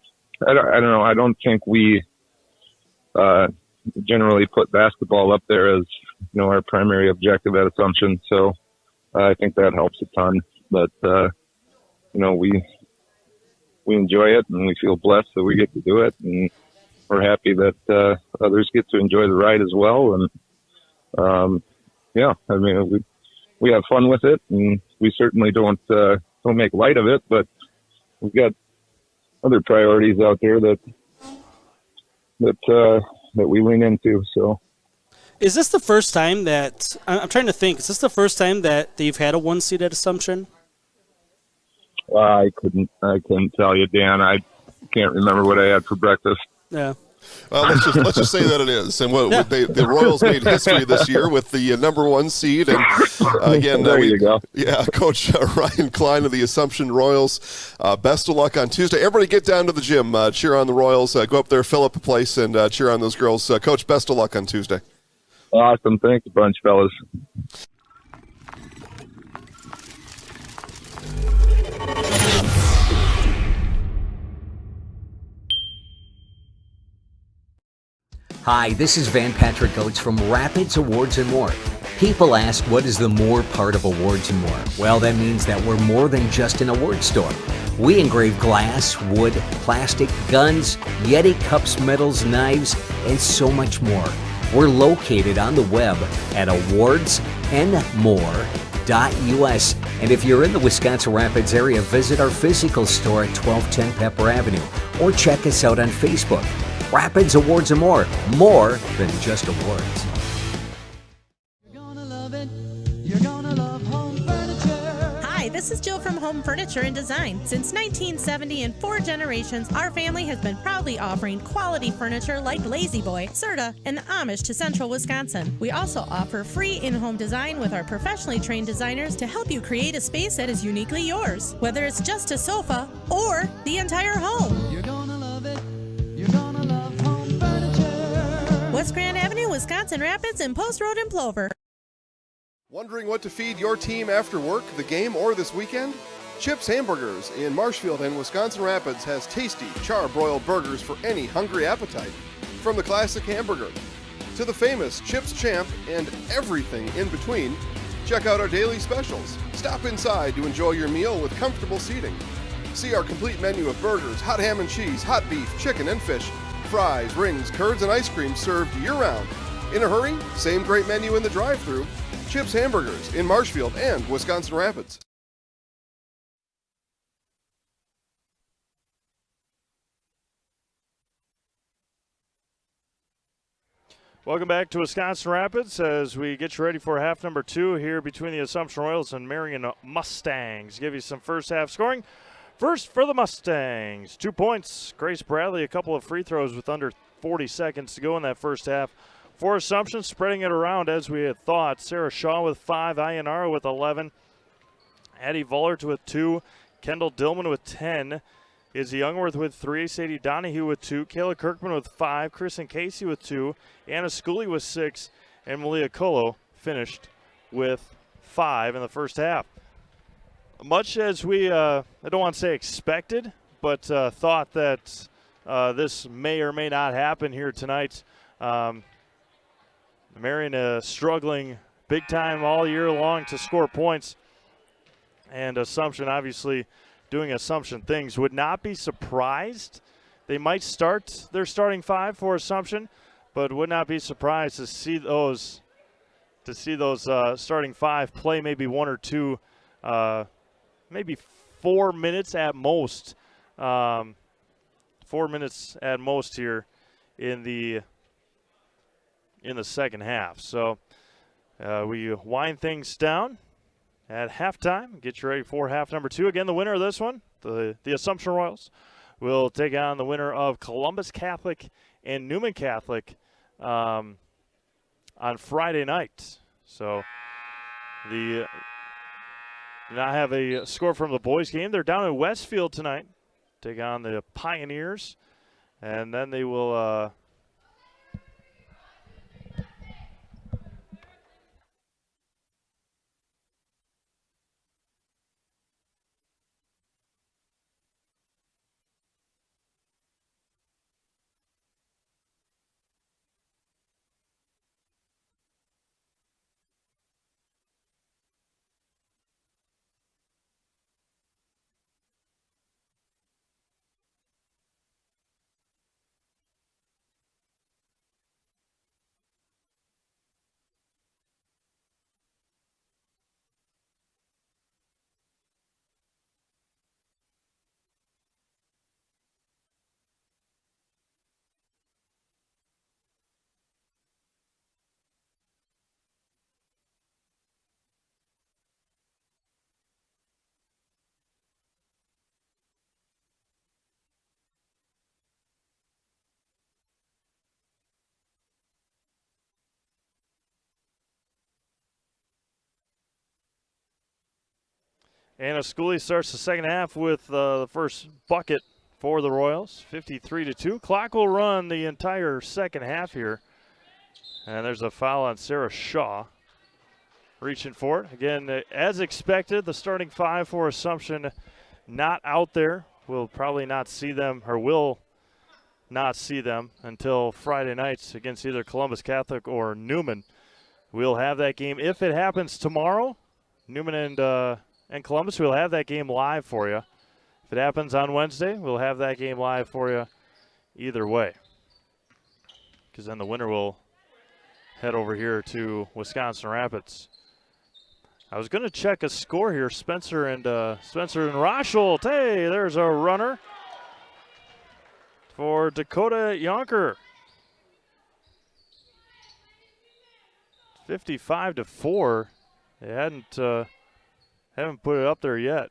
don't know. I don't think we generally put basketball up there as our primary objective at Assumption. So I think that helps a ton. But we enjoy it, and we feel blessed that we get to do it, and we're happy that others get to enjoy the ride as well. And I mean, we have fun with it, and we certainly don't make light of it, but we've got other priorities out there that we lean into. So, is this the first time that I'm trying to think? Is this the first time that they've had a 1 seed at Assumption? I couldn't tell you, Dan. I can't remember what I had for breakfast. Yeah. Well, let's just say that it is. And the Royals made history this year with the number 1 seed. And again, there you go. Yeah, Coach Ryan Klein of the Assumption Royals. Best of luck on Tuesday. Everybody get down to the gym, cheer on the Royals. Go up there, fill up a place, and cheer on those girls. Coach, best of luck on Tuesday. Awesome. Thanks a bunch, fellas. Hi, this is Van Patrick Oates from Rapids Awards and More. People ask, what is the more part of Awards and More? Well, that means that we're more than just an award store. We engrave glass, wood, plastic, guns, Yeti cups, medals, knives, and so much more. We're located on the web at awardsandmore.us. And if you're in the Wisconsin Rapids area, visit our physical store at 1210 Pepper Avenue or check us out on Facebook. Rapids Awards and More than just awards. Hi, this is Jill from Home Furniture and Design. Since 1970 and 4 generations, our family has been proudly offering quality furniture like Lazy Boy, Serta, and the Amish to Central Wisconsin. We also offer free in-home design with our professionally trained designers to help you create a space that is uniquely yours, whether it's just a sofa or the entire home. You're gonna love it. You're gonna love Home Furniture. West Grand Avenue, Wisconsin Rapids, and Post Road in Plover. Wondering what to feed your team after work, the game, or this weekend? Chips Hamburgers in Marshfield and Wisconsin Rapids has tasty, char-broiled burgers for any hungry appetite. From the classic hamburger to the famous Chips Champ and everything in between, check out our daily specials. Stop inside to enjoy your meal with comfortable seating. See our complete menu of burgers, hot ham and cheese, hot beef, chicken and fish, fries, rings, curds, and ice cream served year-round. In a hurry? Same great menu in the drive-thru. Chips Hamburgers in Marshfield and Wisconsin Rapids. Welcome back to Wisconsin Rapids as we get you ready for half number 2 here between the Assumption Royals and Marion Mustangs. Give you some first half scoring. First for the Mustangs, 2 points. Grace Bradley, a couple of free throws with under 40 seconds to go in that first half. For Assumption, spreading it around as we had thought. Sarah Shaw with 5, Ayanara with 11, Addie Vollert with 2, Kendall Dillman with 10, Izzy Youngworth with 3, Sadie Donahue with 2, Kayla Kirkman with 5, Kristen Casey with 2, Anna Schooley with 6, and Malia Colo finished with 5 in the first half. Much as we, I don't want to say expected, but thought that this may or may not happen here tonight. Marion struggling big time all year long to score points. And Assumption obviously doing Assumption things. Would not be surprised. They might start their starting 5 for Assumption, but would not be surprised to see those starting 5 play maybe 1 or 2, maybe 4 minutes at most. 4 minutes at most here in the second half. So we wind things down at halftime. Get you ready for half number 2. Again, the winner of this one, the Assumption Royals, will take on the winner of Columbus Catholic and Newman Catholic on Friday night. So the now have a score from the boys game. They're down in Westfield tonight. Take on the Pioneers. And then they will Anna Schooley starts the second half with the first bucket for the Royals, 53-2. Clock will run the entire second half here. And there's a foul on Sarah Shaw. Reaching for it. Again, as expected, the starting 5 for Assumption not out there. We'll probably not see them, or will not see them until Friday nights against either Columbus Catholic or Newman. We'll have that game. If it happens tomorrow, Newman and Columbus, we'll have that game live for you. If it happens on Wednesday, we'll have that game live for you either way. Because then the winner will head over here to Wisconsin Rapids. I was going to check a score here. Spencer and Rosholt. Hey, there's a runner for Dakota Yonker. 55-4. They haven't put it up there yet.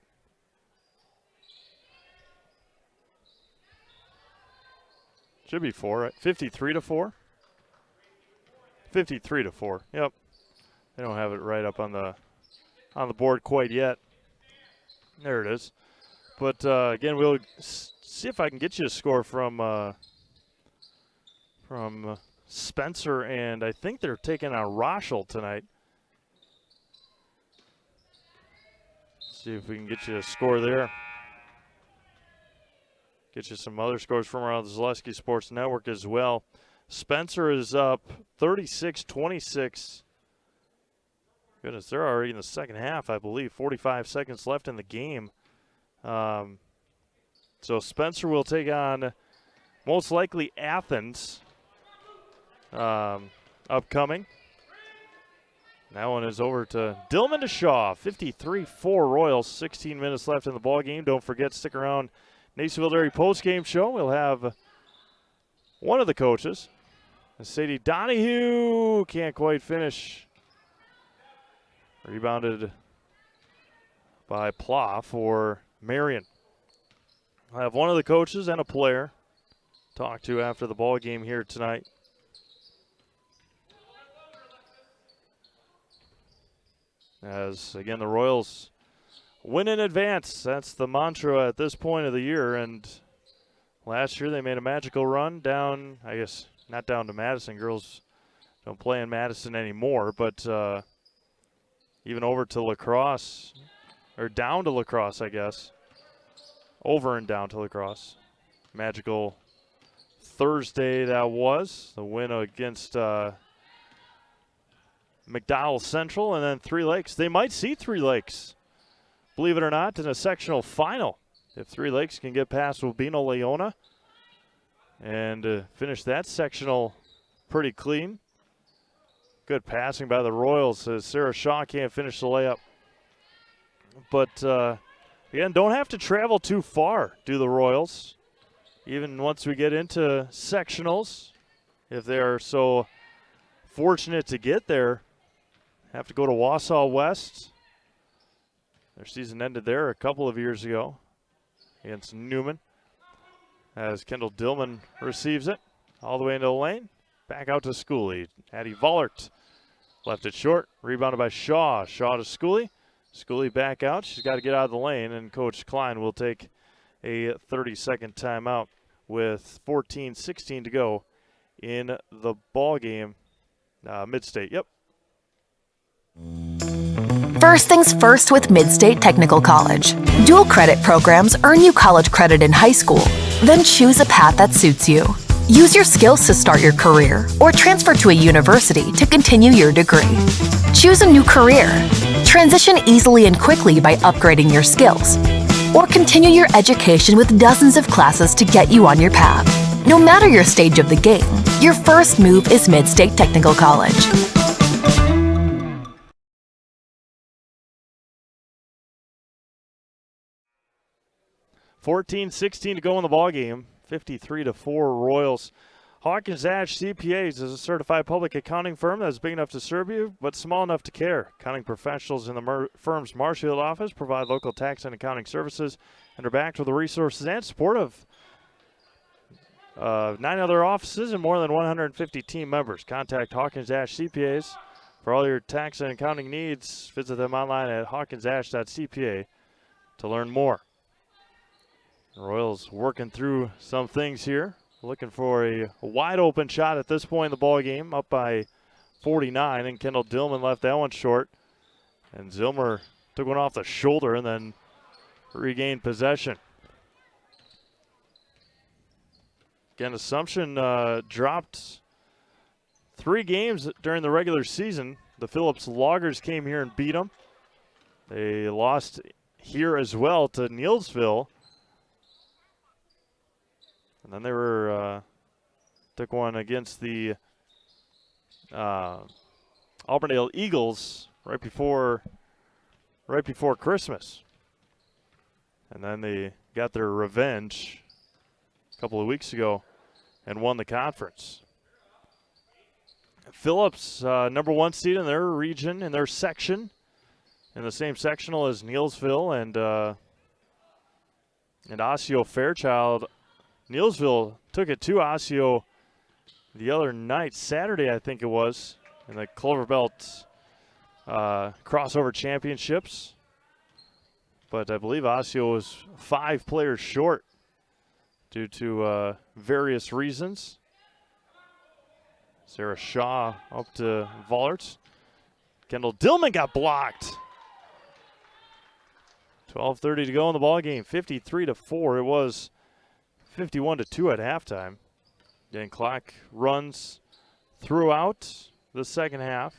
Should be 4, right? 53-4. 53-4. Yep. They don't have it right up on the board quite yet. There it is. But again, we'll see if I can get you a score from Spencer, and I think they're taking on Rochelle tonight. See if we can get you a score there. Get you some other scores from around the Zaleski Sports Network as well. Spencer is up 36-26. Goodness, they're already in the second half, I believe. 45 seconds left in the game. So Spencer will take on most likely Athens upcoming. That one is over to Dillman to Shaw. 53-4 Royals. 16 minutes left in the ball game. Don't forget, stick around. Nationville Dairy post-game show. We'll have one of the coaches, Sadie Donahue, can't quite finish. Rebounded by Pla for Marion. I'll have one of the coaches and a player talk to after the ball game here tonight. As, again, the Royals win in advance. That's the mantra at this point of the year. And last year they made a magical run down, I guess, not down to Madison. Girls don't play in Madison anymore, but even over to La Crosse, or down to La Crosse, I guess. Over and down to La Crosse. Magical Thursday that was. The win against McDowell Central, and then Three Lakes. They might see Three Lakes, believe it or not, in a sectional final. If Three Lakes can get past Urbino Leona and finish that sectional pretty clean. Good passing by the Royals as Sarah Shaw can't finish the layup. But, again, don't have to travel too far, do the Royals. Even once we get into sectionals, if they are so fortunate to get there, have to go to Wausau West. Their season ended there a couple of years ago against Newman as Kendall Dillman receives it all the way into the lane. Back out to Schooley. Addie Vollert left it short. Rebounded by Shaw. Shaw to Schooley. Schooley back out. She's got to get out of the lane, and Coach Klein will take a 30-second timeout with 14:16 to go in the ball game. Mid-State, yep. First things first with Mid-State Technical College. Dual credit programs earn you college credit in high school. Then choose a path that suits you. Use your skills to start your career or transfer to a university to continue your degree. Choose a new career. Transition easily and quickly by upgrading your skills. Or continue your education with dozens of classes to get you on your path. No matter your stage of the game, your first move is Mid-State Technical College. 14:16 to go in the ball game. 53-4 Royals. Hawkins Ash CPAs is a certified public accounting firm that is big enough to serve you, but small enough to care. Accounting professionals in the firm's Marshfield office provide local tax and accounting services and are backed with the resources and support of 9 other offices and more than 150 team members. Contact Hawkins Ash CPAs for all your tax and accounting needs. Visit them online at hawkinsash.cpa to learn more. The Royals working through some things here. Looking for a wide open shot at this point in the ball game, up by 49, and Kendall Dillman left that one short. And Zilmer took one off the shoulder and then regained possession. Again, Assumption dropped 3 games during the regular season. The Phillips Loggers came here and beat them. They lost here as well to Neillsville. And then they were took one against the Auburndale Eagles right before Christmas. And then they got their revenge a couple of weeks ago and won the conference. Phillips, number 1 seed in their region, in their section, in the same sectional as Neillsville and Osseo Fairchild. Neillsville took it to Osseo the other night, Saturday I think it was, in the Clover Belt crossover championships. But I believe Osseo was 5 players short due to various reasons. Sarah Shaw up to Vollert. Kendall Dillman got blocked. 12:30 to go in the ball game. 53-4. It was 51-2 at halftime. Again, clock runs throughout the second half.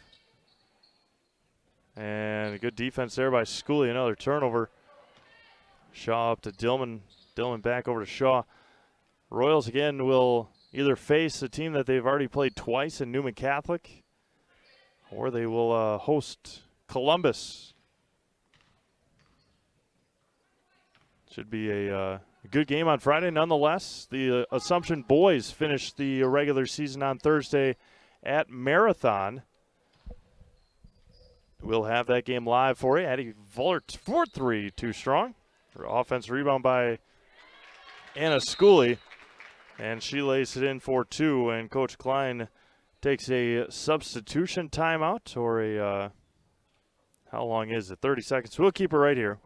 And a good defense there by Schooley. Another turnover. Shaw up to Dillman. Dillman back over to Shaw. Royals again will either face a team that they've already played twice in Newman Catholic, or they will host Columbus. Should be a good game on Friday. Nonetheless, the Assumption boys finished the regular season on Thursday at Marathon. We'll have that game live for you. Addie Vollert, 4-3, too strong. Her offense rebound by Anna Schooley, and she lays it in for 2. And Coach Klein takes a substitution timeout, or a how long is it? 30 seconds. We'll keep it right here.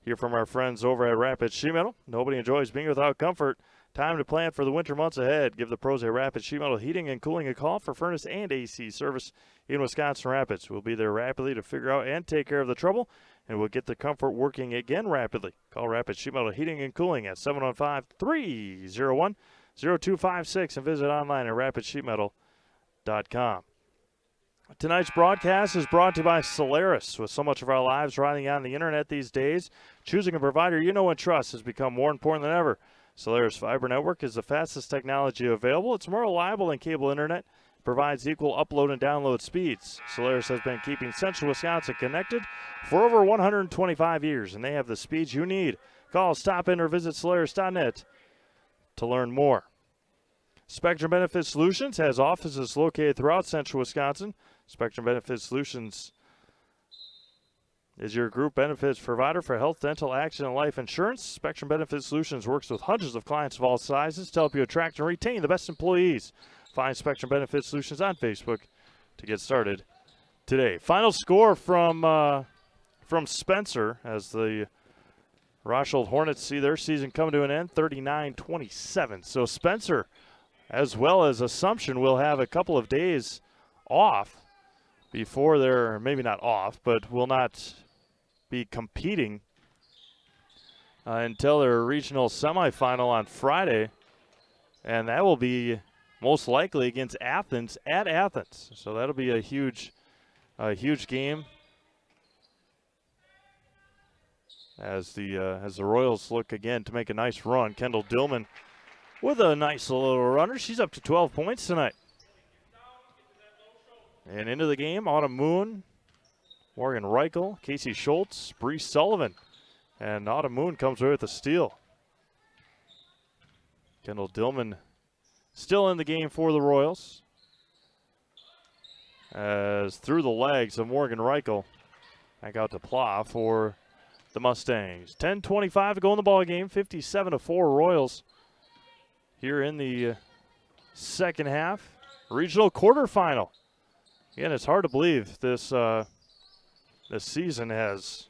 Hear from our friends over at Rapid Sheet Metal. Nobody enjoys being without comfort. Time to plan for the winter months ahead. Give the pros at Rapid Sheet Metal Heating and Cooling a call for furnace and AC service in Wisconsin Rapids. We'll be there rapidly to figure out and take care of the trouble, and we'll get the comfort working again rapidly. Call Rapid Sheet Metal Heating and Cooling at 715-301-0256 and visit online at rapidsheetmetal.com. Tonight's broadcast is brought to you by Solaris. With so much of our lives riding on the internet these days, choosing a provider you know and trust has become more important than ever. Solaris Fiber Network is the fastest technology available. It's more reliable than cable internet, provides equal upload and download speeds. Solaris has been keeping Central Wisconsin connected for over 125 years, and they have the speeds you need. Call, stop in, or visit Solaris.net to learn more. Spectrum Benefit Solutions has offices located throughout Central Wisconsin. Spectrum Benefit Solutions is your group benefits provider for health, dental, accident, and life insurance. Spectrum Benefit Solutions works with hundreds of clients of all sizes to help you attract and retain the best employees. Find Spectrum Benefit Solutions on Facebook to get started today. Final score from Spencer as the Roshold Hornets see their season come to an end, 39-27. So Spencer, as well as Assumption, will have a couple of days off before they're, maybe not off, but will not be competing until their regional semifinal on Friday. And that will be most likely against Athens at Athens. So that'll be a huge game as the Royals look again to make a nice run. Kendall Dillman with a nice little runner. She's up to 12 points tonight. And into the game, Autumn Moon, Morgan Reichel, Casey Schultz, Bree Sullivan. And Autumn Moon comes away with a steal. Kendall Dillman still in the game for the Royals. As through the legs of Morgan Reichel, back out to Pla for the Mustangs. 10:25 to go in the ball game, 57-4 Royals here in the second half. Regional quarterfinal. Again, it's hard to believe this season has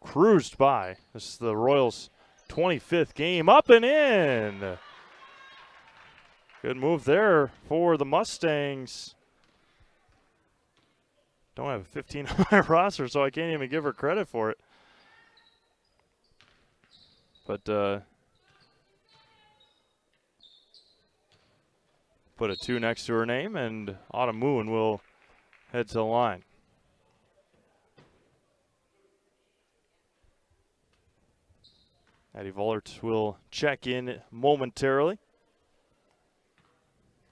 cruised by. This is the Royals' 25th game, up and in. Good move there for the Mustangs. Don't have a 15 on my roster, so I can't even give her credit for it. But put a 2 next to her name, and Autumn Moon will head to the line. Addie Vollert will check in momentarily.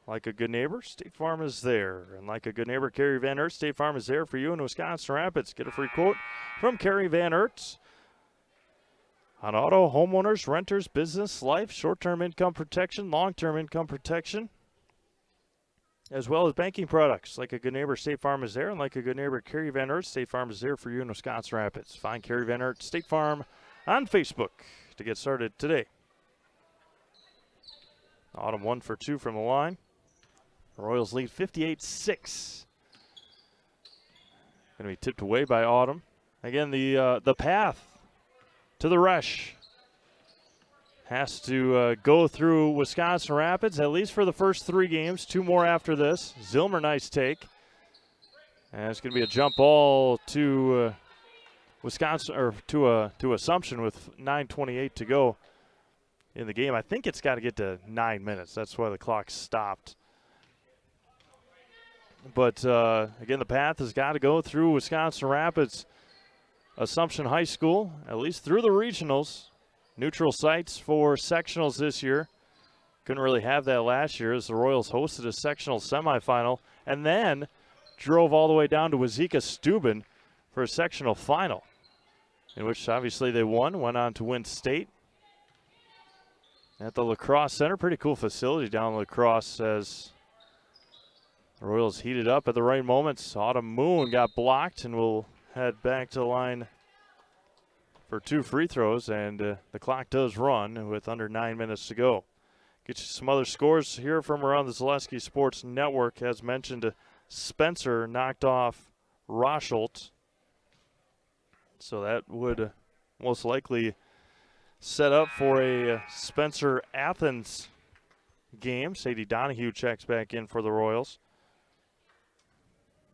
Like a good neighbor, State Farm is there. And like a good neighbor, Carrie Van Aert, State Farm is there for you in Wisconsin Rapids. Get a free quote from Carrie Van Aert on auto, homeowners, renters, business, life, short-term income protection, long-term income protection, as well as banking products. Like a good neighbor, State Farm is there. And like a good neighbor, Carrie Van Aert, State Farm is there for you in Wisconsin Rapids. Find Carrie Van Aert, State Farm on Facebook to get started today. Autumn 1 for 2 from the line. The Royals lead 58-6. Going to be tipped away by Autumn. Again, the path to the rush has to go through Wisconsin Rapids, at least for the first 3 games. 2 more after this. Zilmer, nice take. And it's going to be a jump ball to Wisconsin, or to Assumption with 9:28 to go in the game. I think it's got to get to 9 minutes. That's why the clock stopped. But, again, the path has got to go through Wisconsin Rapids, Assumption High School, at least through the regionals. Neutral sites for sectionals this year. Couldn't really have that last year as the Royals hosted a sectional semifinal and then drove all the way down to Wazeeka Steuben for a sectional final, in which obviously they won, went on to win state. At the Lacrosse Center, pretty cool facility down in Lacrosse as the Royals heated up at the right moments. Autumn Moon got blocked and will head back to the line for 2 free throws, and the clock does run with under 9 minutes to go. Get you some other scores here from around the Zaleski Sports Network. As mentioned, Spencer knocked off Rosholt, so that would most likely set up for a Spencer-Athens game. Sadie Donahue checks back in for the Royals.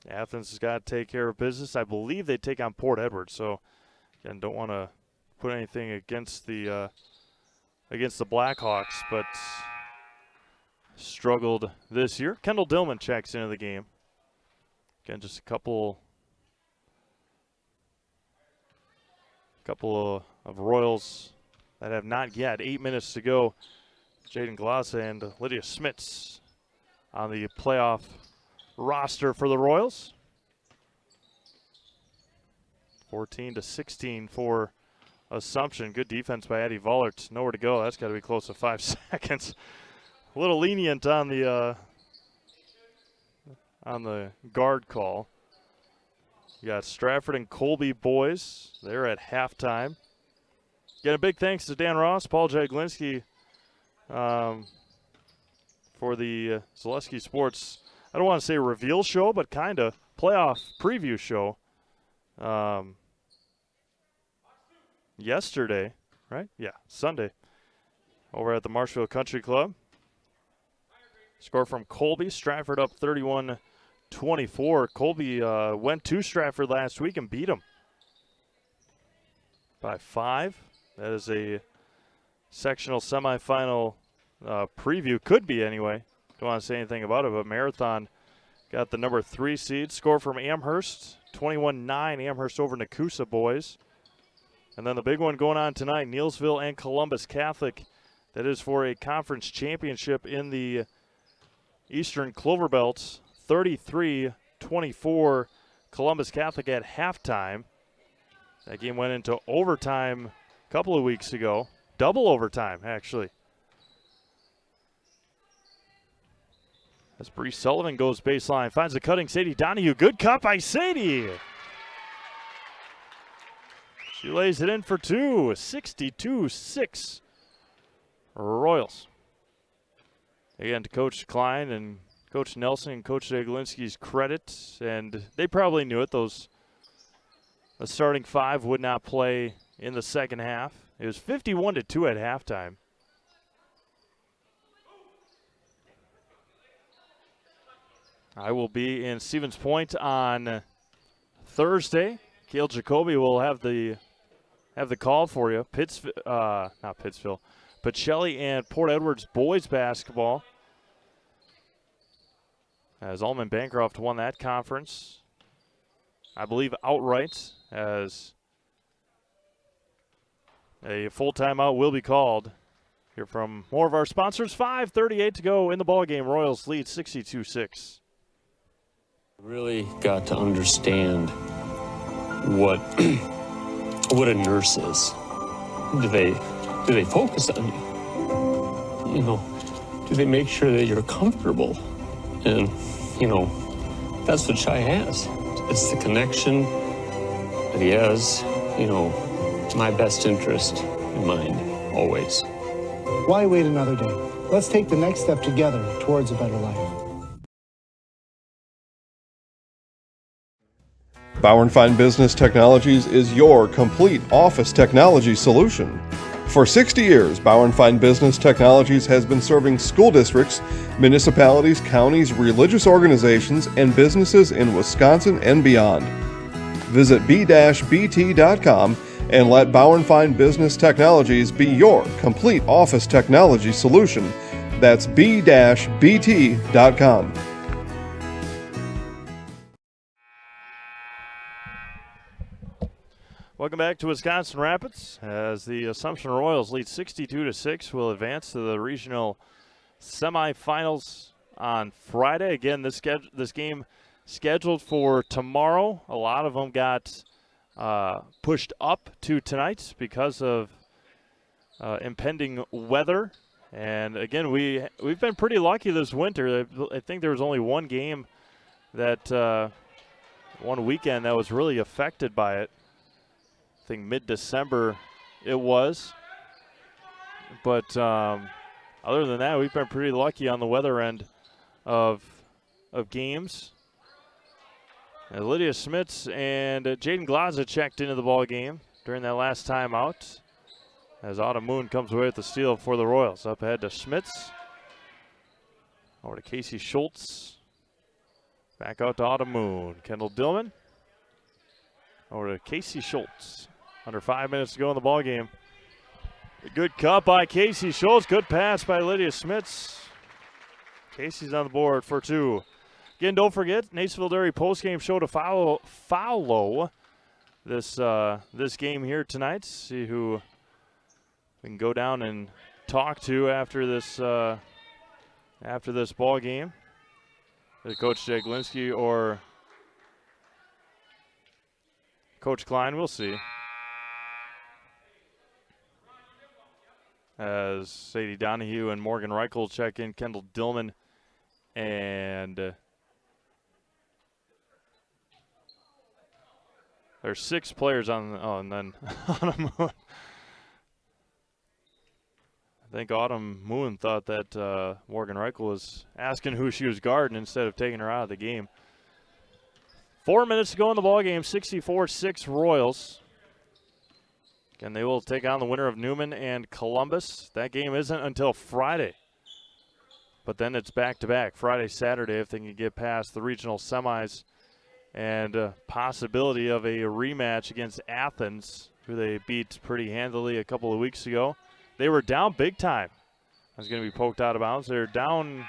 Athens has got to take care of business. I believe they take on Port Edward, so again, don't want to put anything against the Blackhawks, but struggled this year. Kendall Dillman checks into the game Again, just a couple of Royals that have not yet. 8 minutes to go. Jaden Glass and Lydia Smits on the playoff roster for the Royals. 14-16 for Assumption. Good defense by Addie Vollert. Nowhere to go. That's got to be close to 5 seconds. A little lenient on the guard call. You got Stratford and Colby boys. They're at halftime. Again, a big thanks to Dan Ross, Paul Jaglinski for the Zaleski Sports, I don't want to say reveal show, but kind of playoff preview show yesterday, right? Yeah, Sunday over at the Marshfield Country Club. Score from Colby. Stratford up 31-24. Colby went to Stratford last week and beat them by 5. That is a sectional semifinal preview. Could be anyway. Don't want to say anything about it, but Marathon got the number 3 seed. Score from Amherst, 21-9. Amherst over Nakusa boys. And then the big one going on tonight, Neelsville and Columbus Catholic. That is for a conference championship in the Eastern Clover Belts. 33-24 Columbus Catholic at halftime. That game went into overtime a couple of weeks ago. Double overtime, actually. As Bree Sullivan goes baseline, finds a cutting Sadie Donahue. Good cut by Sadie. She lays it in for 2. 62-6 Royals. Again, to Coach Klein and Coach Nelson and Coach Jaglinski's credit, and they probably knew it. The starting 5 would not play in the second half. It was 51-2 at halftime. I will be in Stevens Point on Thursday. Cale Jacoby will have the call for you. Not Pittsville. Pacelli and Port Edwards boys basketball. As Allman Bancroft won that conference, I believe outright, as a full timeout will be called. Hear from more of our sponsors. 5:38 to go in the ballgame. Royals lead 62-6. Really got to understand what a nurse is. Do they focus on you? You know, do they make sure that you're comfortable? And, you know, that's what Shai has. It's the connection that he has, you know, my best interest in mind, always. Why wait another day? Let's take the next step together towards a better life. Bauer & Fine Business Technologies is your complete office technology solution. For 60 years, Bauer & Fine Business Technologies has been serving school districts, municipalities, counties, religious organizations, and businesses in Wisconsin and beyond. Visit b-bt.com and let Bauer & Fine Business Technologies be your complete office technology solution. That's b-bt.com. Welcome back to Wisconsin Rapids as the Assumption Royals lead 62-6. Will advance to the regional semifinals on Friday. Again, this game scheduled for tomorrow. A lot of them got pushed up to tonight because of impending weather. And again, we've been pretty lucky this winter. I think there was only one game that one weekend that was really affected by it. I think mid-December it was. But other than that, we've been pretty lucky on the weather end of games. And Lydia Smits and Jaden Glaza checked into the ball game during that last time out. As Autumn Moon comes away with the steal for the Royals. Up ahead to Smits. Over to Casey Schultz. Back out to Autumn Moon. Kendall Dillman. Over to Casey Schultz. Under 5 minutes to go in the ball game. A good cut by Casey Schultz. Good pass by Lydia Smits. Casey's on the board for 2. Again, don't forget, Nacerville Dairy postgame show to follow this game here tonight. See who we can go down and talk to after this ball game. Coach Jaglinski or Coach Klein, we'll see. As Sadie Donahue and Morgan Reichel check in, Kendall Dillman and there's 6 players on. And then Autumn Moon. I think Autumn Moon thought that Morgan Reichel was asking who she was guarding instead of taking her out of the game. 4 minutes to go in the ball game. 64-6 Royals. And they will take on the winner of Newman and Columbus. That game isn't until Friday. But then it's back-to-back, Friday, Saturday, if they can get past the regional semis. And possibility of a rematch against Athens, who they beat pretty handily a couple of weeks ago. They were down big time. I was going to be poked out of bounds. They're down,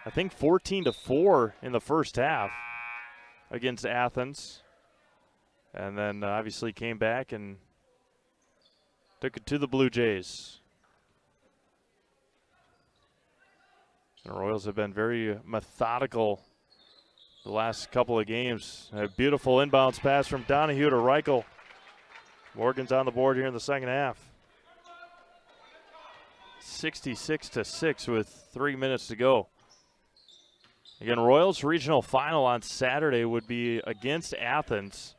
I think, 14-4 in the first half against Athens. And then obviously came back and took it to the Blue Jays. The Royals have been very methodical the last couple of games. A beautiful inbounds pass from Donahue to Reichel. Morgan's on the board here in the second half. 66-6 with 3 minutes to go. Again, Royals regional final on Saturday would be against Athens,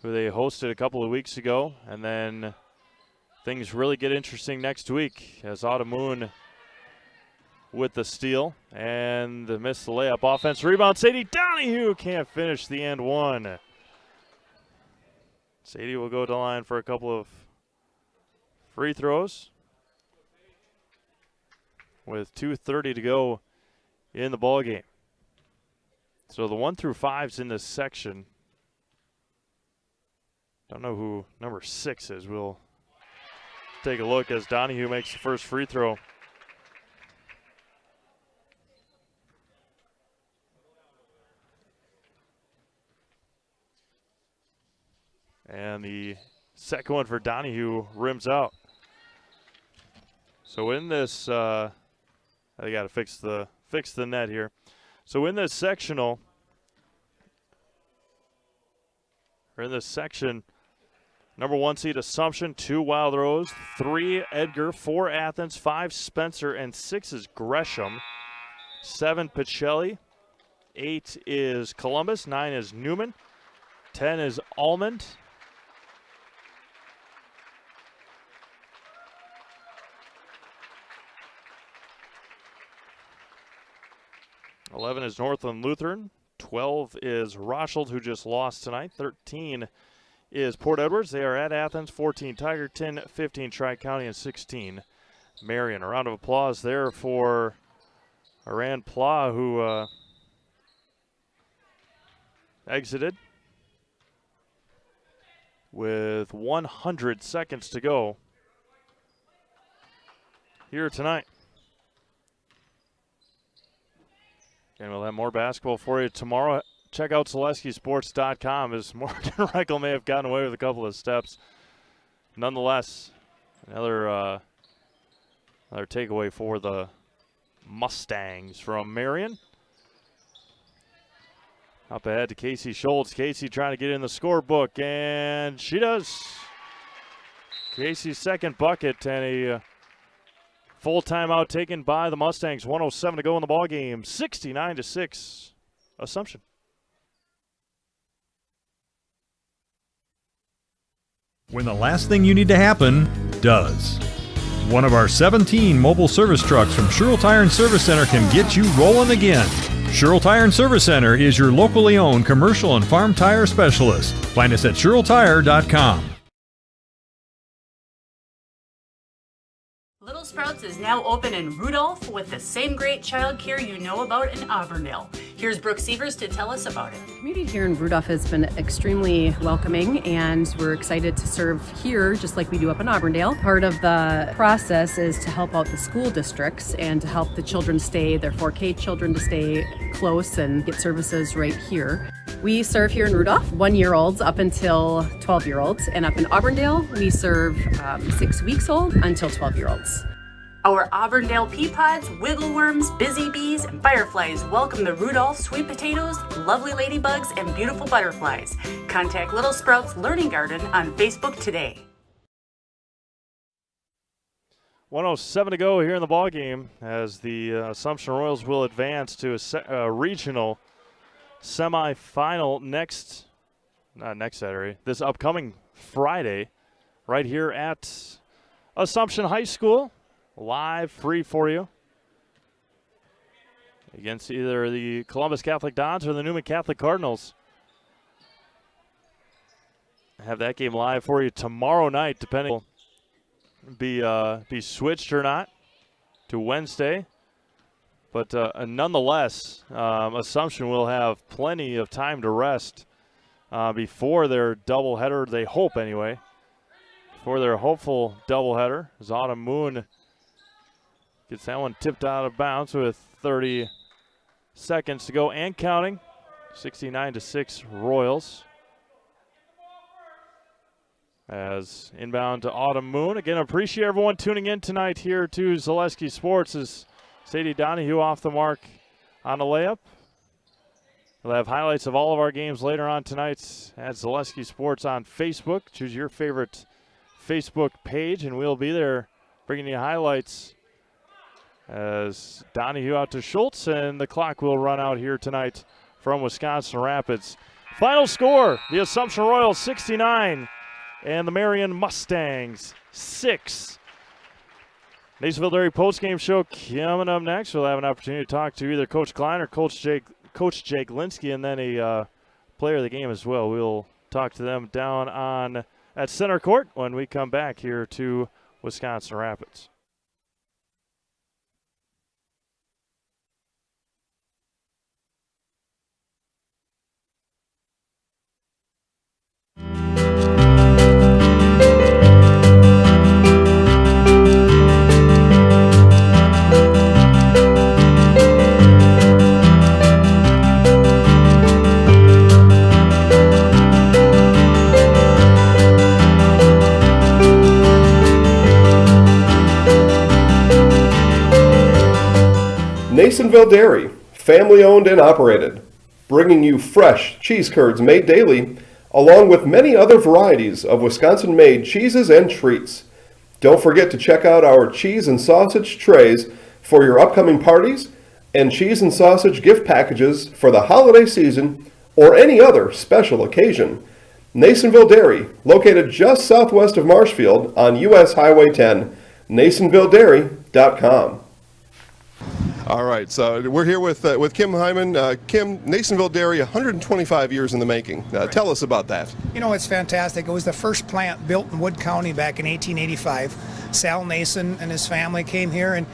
who they hosted a couple of weeks ago. And then things really get interesting next week as Autumn Moon with the steal and missed the layup. Offense rebound. Sadie Donahue can't finish the and one. Sadie will go to the line for a couple of free throws with 2:30 to go in the ball game. So the 1 through 5s in this section. Don't know who number 6 is. We'll take a look as Donahue makes the first free throw. And the second one for Donahue rims out. So in this, I got to fix the net here. So in this sectional, or in this section, number 1 seed Assumption, 2 Wild Rose, 3 Edgar, 4 Athens, 5 Spencer, and 6 is Gresham. 7 Pacelli, 8 is Columbus, 9 is Newman, 10 is Almond. 11 is Northland Lutheran. 12 is Rothschild, who just lost tonight. 13 is Port Edwards. They are at Athens. 14 Tiger, 10, 15 Tri-County, and 16 Marion. A round of applause there for Aran Pla, who exited with 100 seconds to go here tonight. And we'll have more basketball for you tomorrow. Check out SeleskySports.com as Morgan Reichel may have gotten away with a couple of steps. Nonetheless, another takeaway for the Mustangs from Marion. Up ahead to Casey Schultz. Casey trying to get in the scorebook, and she does. Casey's second bucket and a full timeout taken by the Mustangs. 1:07 to go in the ball game. 69-6 Assumption. When the last thing you need to happen does. One of our 17 mobile service trucks from Sherrill Tire and Service Center can get you rolling again. Sherrill Tire and Service Center is your locally owned commercial and farm tire specialist. Find us at SherrillTire.com. Little Sprouts is now open in Rudolph with the same great childcare you know about in Auburndale. Here's Brooke Sievers to tell us about it. The community here in Rudolph has been extremely welcoming, and we're excited to serve here just like we do up in Auburndale. Part of the process is to help out the school districts and to help the children stay, their 4K children to stay close and get services right here. We serve here in Rudolph 1-year-olds up until 12-year-olds, and up in Auburndale we serve 6 weeks old until 12-year-olds. Our Auburndale pea pods, wiggle worms, busy bees, and fireflies welcome the Rudolph sweet potatoes, lovely ladybugs, and beautiful butterflies. Contact Little Sprouts Learning Garden on Facebook today. 1:07 to go here in the ball game as the Assumption Royals will advance to a regional semifinal this upcoming Friday right here at Assumption High School. Live, free for you, against either the Columbus Catholic Dons or the Newman Catholic Cardinals. Have that game live for you tomorrow night, depending be switched or not to Wednesday. But nonetheless, Assumption will have plenty of time to rest before their doubleheader. They hope anyway. For their hopeful doubleheader, as Autumn Moon gets that one tipped out of bounds with 30 seconds to go and counting. 69-6 Royals. As inbound to Autumn Moon. Again, appreciate everyone tuning in tonight here to Zaleski Sports as Sadie Donahue off the mark on a layup. We'll have highlights of all of our games later on tonight at Zaleski Sports on Facebook. Choose your favorite Facebook page, and we'll be there bringing you highlights as Donahue out to Schultz, and the clock will run out here tonight from Wisconsin Rapids. Final score, the Assumption Royals 69 and the Marion Mustangs 6. Nasonville Dairy postgame show coming up next. We'll have an opportunity to talk to either Coach Klein or Coach Jake Linsky, and then a player of the game as well. We'll talk to them down at center court when we come back here to Wisconsin Rapids. Nasonville Dairy, family owned and operated, bringing you fresh cheese curds made daily, along with many other varieties of Wisconsin-made cheeses and treats. Don't forget to check out our cheese and sausage trays for your upcoming parties and cheese and sausage gift packages for the holiday season or any other special occasion. Nasonville Dairy, located just southwest of Marshfield on US Highway 10, NasonvilleDairy.com. All right, so we're here with Kim Hyman. Kim, Nasonville Dairy, 125 years in the making. Tell us about that. You know, it's fantastic. It was the first plant built in Wood County back in 1885. Sal Nason and his family came here, and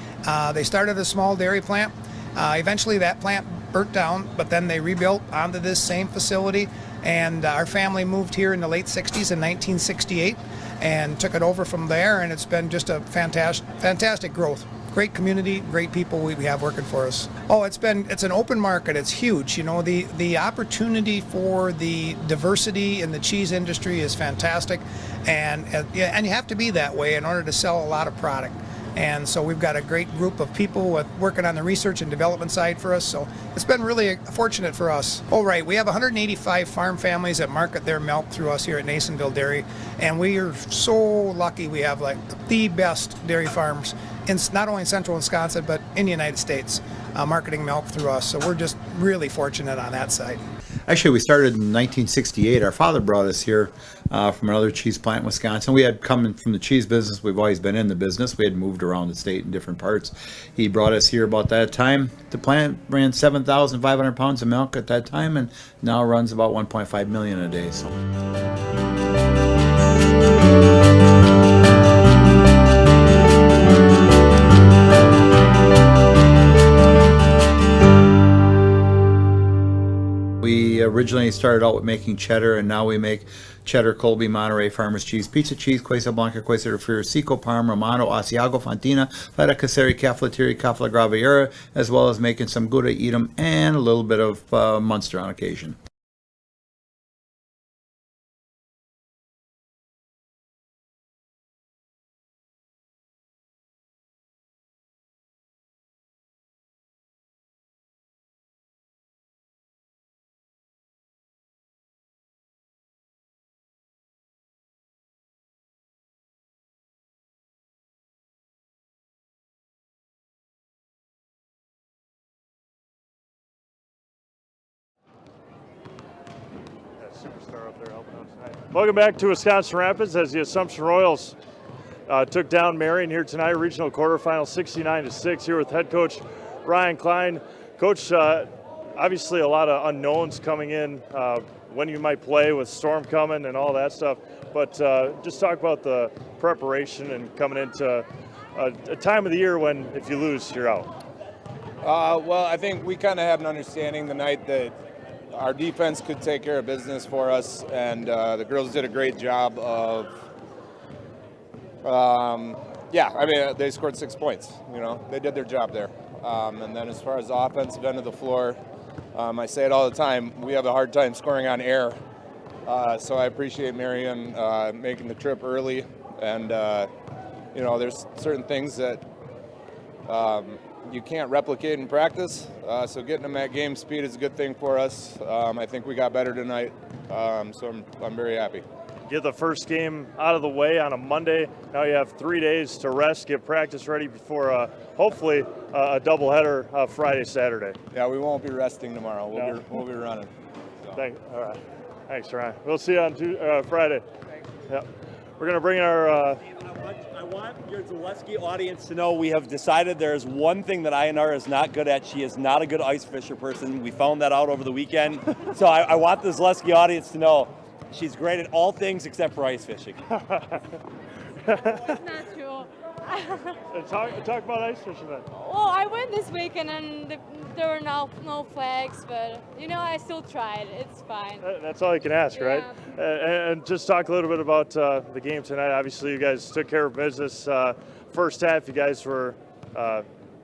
they started a small dairy plant. Eventually that plant burnt down, but then they rebuilt onto this same facility, and our family moved here in the late 60s in 1968 and took it over from there, and it's been just a fantastic growth. Great community, great people we have working for us. Oh, it's an open market. It's huge. You know, the opportunity for the diversity in the cheese industry is fantastic, and you have to be that way in order to sell a lot of product. And so we've got a great group of people working on the research and development side for us. So it's been really fortunate for us. Oh, right. We have 185 farm families that market their milk through us here at Nasonville Dairy. And we are so lucky we have like the best dairy farms in not only in central Wisconsin, but in the United States, marketing milk through us. So we're just really fortunate on that side. Actually, we started in 1968. Our father brought us here from another cheese plant in Wisconsin. We had come from the cheese business. We've always been in the business. We had moved around the state in different parts. He brought us here about that time. The plant ran 7,500 pounds of milk at that time, and now runs about 1.5 million a day. So. originally started out with making cheddar, and now we make cheddar, Colby, Monterey, Farmers cheese, pizza cheese, Quesa Blanca, Quesa de Friar, Seco, Parm, Romano, Asiago, Fontina, Feta Caseri, Cafetieri, Cafla Graviera, as well as making some Gouda Edam and a little bit of Munster on occasion. Superstar up there helping out tonight. Welcome back to Wisconsin Rapids as the Assumption Royals took down Marion here tonight, regional quarterfinal 69-6 here with head coach Brian Klein. Coach, obviously a lot of unknowns coming in, when you might play with storm coming and all that stuff, but just talk about the preparation and coming into a time of the year when if you lose, you're out. Well, I think we kind of had an understanding the night that our defense could take care of business for us, and the girls did a great job of, they scored 6 points. They did their job there. And then as far as the offensive end of the floor, I say it all the time, we have a hard time scoring on air. So I appreciate Marion making the trip early, and there's certain things that you can't replicate in practice, so getting them at game speed is a good thing for us. I think we got better tonight, so I'm very happy. Get the first game out of the way on a Monday. Now you have 3 days to rest, get practice ready before hopefully a doubleheader Friday, Saturday. Yeah, we won't be resting tomorrow. We'll be running. So. All right. Thanks, Ryan. We'll see you on Friday. Thanks. Yeah. We're going to bring our I want your Zaleski audience to know we have decided there's one thing that INR is not good at. She is not a good ice fisher person. We found that out over the weekend. So I want the Zaleski audience to know she's great at all things except for ice fishing. That's not true. Talk about ice fishing then. Well, I went this weekend and there were no flags, but I still tried. It's fine. That's all you can ask, right? And just talk a little bit about the game tonight. Obviously, you guys took care of business. First half, you guys were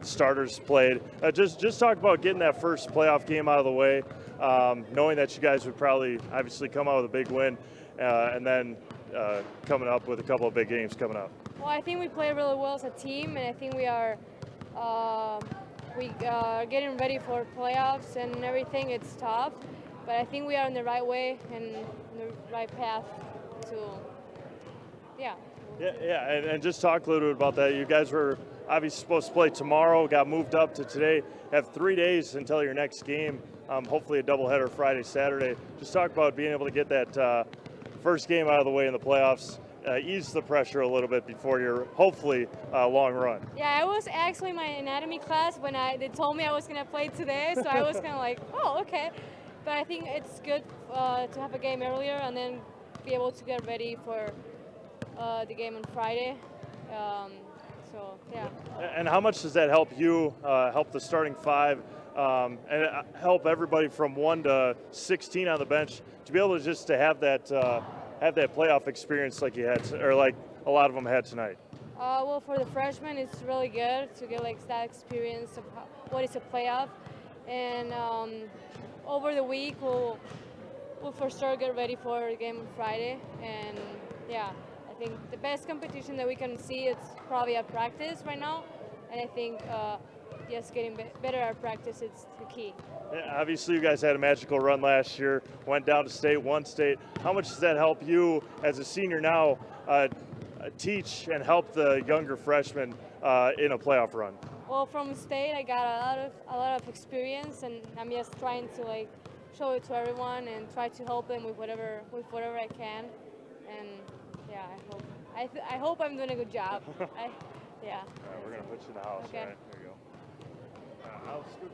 starters played. Just talk about getting that first playoff game out of the way, knowing that you guys would probably obviously come out with a big win, and then coming up with a couple of big games coming up. Well, I think we played really well as a team, and I think we are getting ready for playoffs and everything. It's tough, but I think we are in the right way and the right path to, Yeah, and just talk a little bit about that. You guys were obviously supposed to play tomorrow, got moved up to today. Have 3 days until your next game, hopefully a doubleheader Friday, Saturday. Just talk about being able to get that first game out of the way in the playoffs, ease the pressure a little bit before your hopefully long run. Yeah, I was actually in my anatomy class when they told me I was going to play today, so I was kind of like, oh, okay. But I think it's good to have a game earlier and then be able to get ready for the game on Friday. So, yeah. And how much does that help you, help the starting five, and help everybody from 1 to 16 on the bench to be able to just to have that playoff experience like you had, or like a lot of them had tonight? Well, for the freshmen, it's really good to get that experience of what is a playoff. And over the week, we'll for sure get ready for the game on Friday. And yeah, I think the best competition that we can see is probably at practice right now. And I think just getting better at practice is the key. Yeah, obviously, you guys had a magical run last year, went down to state, won state. How much does that help you as a senior now teach and help the younger freshmen in a playoff run? Well, from state, I got a lot of experience, and I'm just trying to show it to everyone and try to help them with whatever I can. And yeah, I hope I'm doing a good job. Yeah. All right, we're gonna put you in the house. Okay. All right, there you go. I'll scoot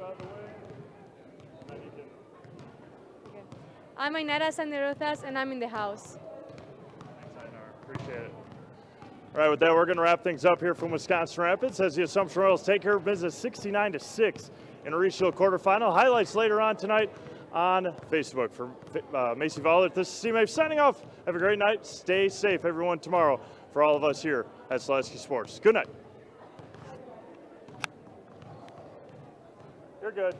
out of the way. And then you can... Okay. I'm Ainara Sanderotas, and I'm in the house. Thanks, Ainar. Appreciate it. All right, with that, we're going to wrap things up here from Wisconsin Rapids as the Assumption Royals take care of business 69-6 in a regional quarterfinal. Highlights later on tonight on Facebook. For Macy Vollert, this is C-Mape signing off. Have a great night. Stay safe, everyone, tomorrow for all of us here at Selesky Sports. Good night. You're good.